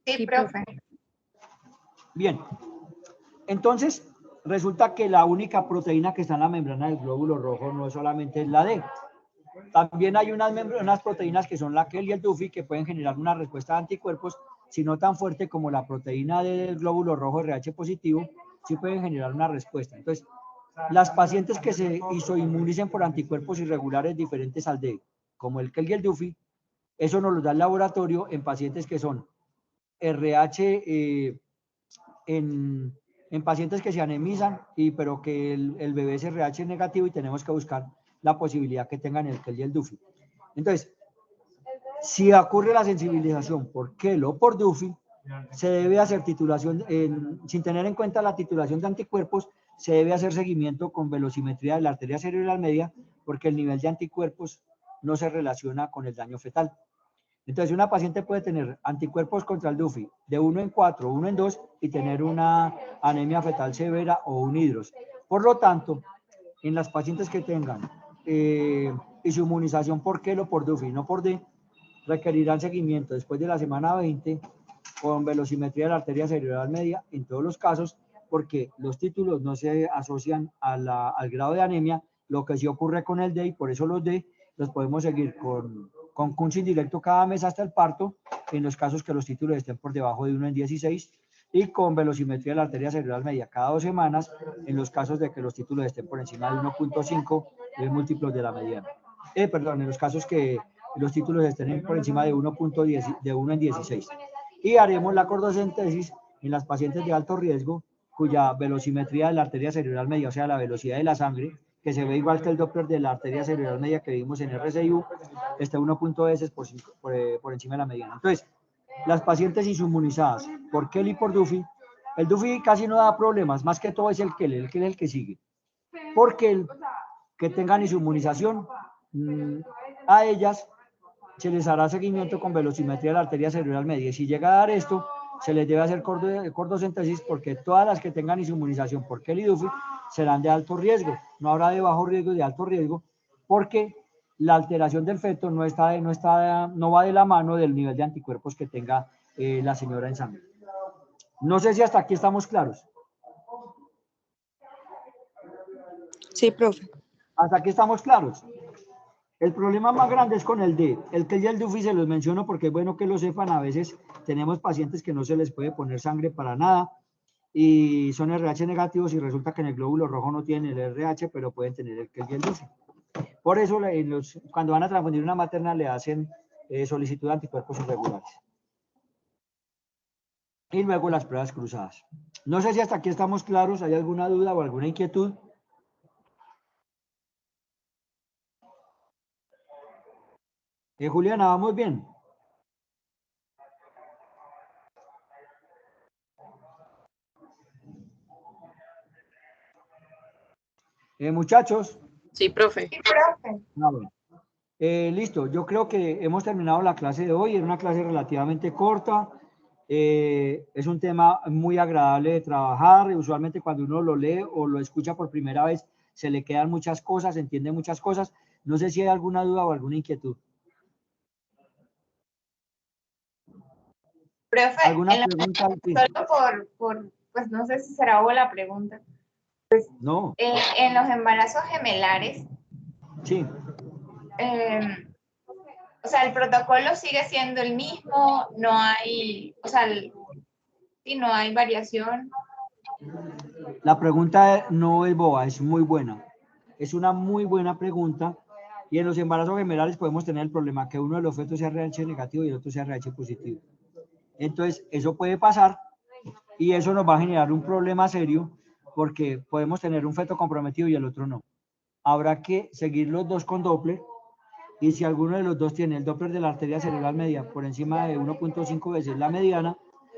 Sí, profe. Bien, entonces resulta que la única proteína que está en la membrana del glóbulo rojo no es solamente la D. También hay unas proteínas que son la KEL y el DUFI que pueden generar una respuesta de anticuerpos, si no tan fuerte como la proteína del glóbulo rojo RH positivo, sí pueden generar una respuesta. Entonces, las pacientes que se isoinmunicen por anticuerpos irregulares diferentes al D, como el KEL y el DUFI, eso nos lo da el laboratorio en pacientes que son RH en pacientes que se anemizan, pero que el bebé es RH negativo y tenemos que buscar la posibilidad que tengan el KEL y el DUFI. Entonces, si ocurre la sensibilización por KEL o por DUFI, se debe hacer titulación, sin tener en cuenta la titulación de anticuerpos, se debe hacer seguimiento con velocimetría de la arteria cerebral media, porque el nivel de anticuerpos no se relaciona con el daño fetal. Entonces, una paciente puede tener anticuerpos contra el DUFI de 1 en 4, 1 en 2 y tener una anemia fetal severa o un hidros. Por lo tanto, en las pacientes que tengan inmunización por KEL o por DUFI, no por D, requerirán seguimiento después de la semana 20 con velocimetría de la arteria cerebral media en todos los casos, porque los títulos no se asocian al grado de anemia, lo que sí ocurre con el D, y por eso los D los podemos seguir con Kunz indirecto cada mes hasta el parto, en los casos que los títulos estén por debajo de 1 en 16, y con velocimetría de la arteria cerebral media cada 2 semanas, en los casos de que los títulos estén por encima de 1.5 múltiplos de la mediana. En los casos que los títulos estén por encima de 1.10, de 1 en 16. Y haremos la cordocentesis en las pacientes de alto riesgo, cuya velocimetría de la arteria cerebral media, o sea, la velocidad de la sangre, que se ve igual que el Doppler de la arteria cerebral media que vimos en RCIU, está 1.S por encima de la mediana. Entonces, las pacientes inmunizadas por KEL y por DUFI, el DUFI casi no da problemas, más que todo es el KEL es el que sigue. Por KEL, que tengan inmunización, a ellas se les hará seguimiento con velocimetría de la arteria cerebral media. Y si llega a dar esto, se les debe hacer cordocentesis, porque todas las que tengan inmunización por KEL y DUFI serán de alto riesgo. No habrá de bajo riesgo y de alto riesgo, porque la alteración del feto no va de la mano del nivel de anticuerpos que tenga la señora en sangre. No sé si hasta aquí estamos claros. Sí, profe. Hasta aquí estamos claros. El problema más grande es con el D. El KEL y el DUFI se los menciono porque es bueno que lo sepan. A veces tenemos pacientes que no se les puede poner sangre para nada y son RH negativos y resulta que en el glóbulo rojo no tienen el RH, pero pueden tener el KEL y el DUFI. Por eso cuando van a transfundir una materna le hacen solicitud de anticuerpos irregulares. Y luego las pruebas cruzadas. No sé si hasta aquí estamos claros. ¿Hay alguna duda o alguna inquietud? Juliana, ¿vamos bien? Muchachos. Sí, profe. Sí, profe. Bueno. Listo, yo creo que hemos terminado la clase de hoy. Es una clase relativamente corta. Es un tema muy agradable de trabajar. Usualmente cuando uno lo lee o lo escucha por primera vez, se le quedan muchas cosas, se entiende muchas cosas. No sé si hay alguna duda o alguna inquietud. Profe, ¿Alguna pregunta? Sí. solo pues no sé si será vos la pregunta. No. En los embarazos gemelares, Sí. o sea, el protocolo sigue siendo el mismo, no hay, o sea, sí, no hay variación. La pregunta no es boba, es muy buena. Es una muy buena pregunta. Y en los embarazos gemelares podemos tener el problema que uno de los fetos sea RH negativo y el otro sea RH positivo. Entonces, eso puede pasar y eso nos va a generar un problema serio porque podemos tener un feto comprometido y el otro no. Habrá que seguir los dos con Doppler y si alguno de los dos tiene el Doppler de la arteria cerebral media por encima de 1.5 veces la mediana,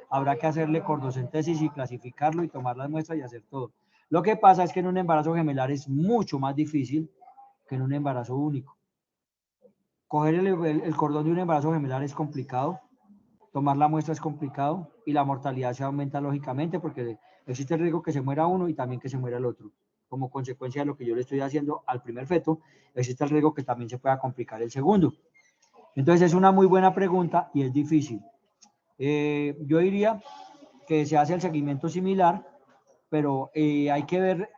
habrá que hacerle cordocentesis y clasificarlo y tomar las muestras y hacer todo. Lo que pasa es que en un embarazo gemelar es mucho más difícil que en un embarazo único. Coger el cordón de un embarazo gemelar es complicado, tomar la muestra es complicado y la mortalidad se aumenta lógicamente porque existe el riesgo que se muera uno y también que se muera el otro. como consecuencia de lo que yo le estoy haciendo al primer feto, existe el riesgo que también se pueda complicar el segundo. Entonces es una muy buena pregunta y es difícil. Yo diría que se hace el seguimiento similar, pero hay que ver,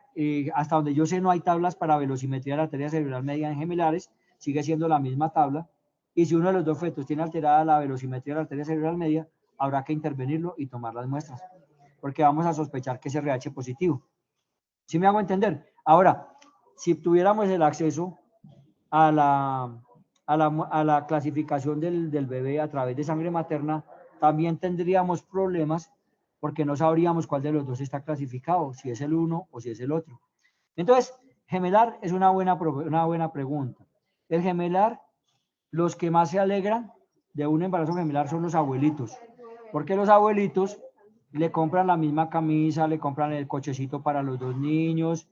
hasta donde yo sé no hay tablas para velocimetría de la arteria cerebral media en gemellares, sigue siendo la misma tabla, y si uno de los dos fetos tiene alterada la velocimetría de la arteria cerebral media, habrá que intervenirlo y tomar las muestras, porque vamos a sospechar que es RH positivo. ¿Sí me hago entender? Ahora, si tuviéramos el acceso a la clasificación del bebé a través de sangre materna, también tendríamos problemas porque no sabríamos cuál de los dos está clasificado, si es el uno o si es el otro. Entonces, gemelar es una buena pregunta. El gemelar, los que más se alegran de un embarazo gemelar son los abuelitos, porque los abuelitos le compran la misma camisa, le compran el cochecito para los dos niños,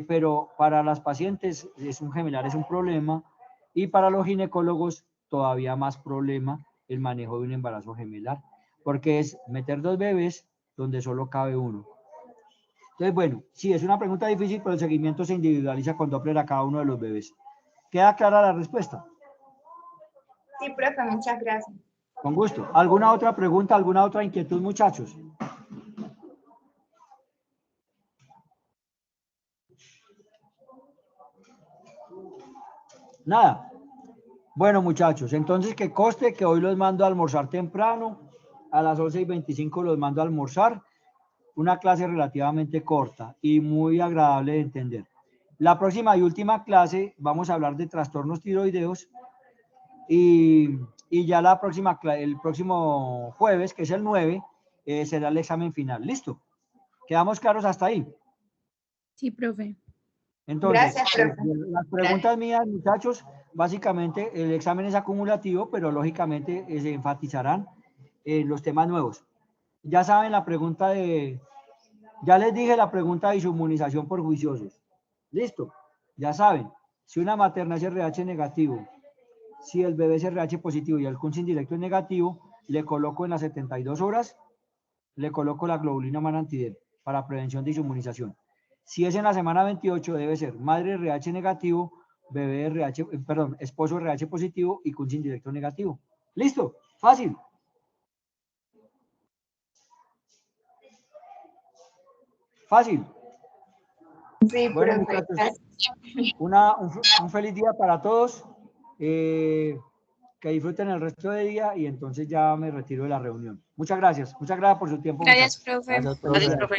pero para las pacientes un gemelar es un problema, y para los ginecólogos todavía más problema el manejo de un embarazo gemelar, porque es meter dos bebés donde solo cabe uno. Entonces, bueno, sí, es una pregunta difícil, pero el seguimiento se individualiza con Doppler a cada uno de los bebés. ¿Queda clara la respuesta? Sí, profe, muchas gracias. Con gusto. ¿Alguna otra pregunta, alguna otra inquietud, muchachos? Nada. Bueno, muchachos, entonces que conste que hoy los mando a almorzar temprano, a las 11:25 los mando a almorzar, una clase relativamente corta y muy agradable de entender. La próxima y última clase vamos a hablar de trastornos tiroideos y ya el próximo jueves, que es el 9, será el examen final. ¿Listo? ¿Quedamos claros hasta ahí? Sí, profe. Entonces, Gracias, profe. las preguntas mías, muchachos, básicamente el examen es acumulativo, pero lógicamente se enfatizarán en los temas nuevos. Ya saben la pregunta ya les dije la pregunta de inmunización por juiciosos. Listo, ya saben, si una materna es RH negativo, si el bebé es RH positivo y el CUNS indirecto es negativo, le coloco en las 72 horas, le coloco la globulina humana antider para prevención de inmunización. Si es en la semana 28, debe ser madre RH negativo, bebé RH, esposo RH positivo y CUNS indirecto negativo. ¿Listo? Fácil. Fácil. Sí, Bueno, profe. muchachos, un feliz día para todos. Que disfruten el resto del día y entonces ya me retiro de la reunión. Muchas gracias por su tiempo. Gracias, Muchachos. profe. Gracias, profe.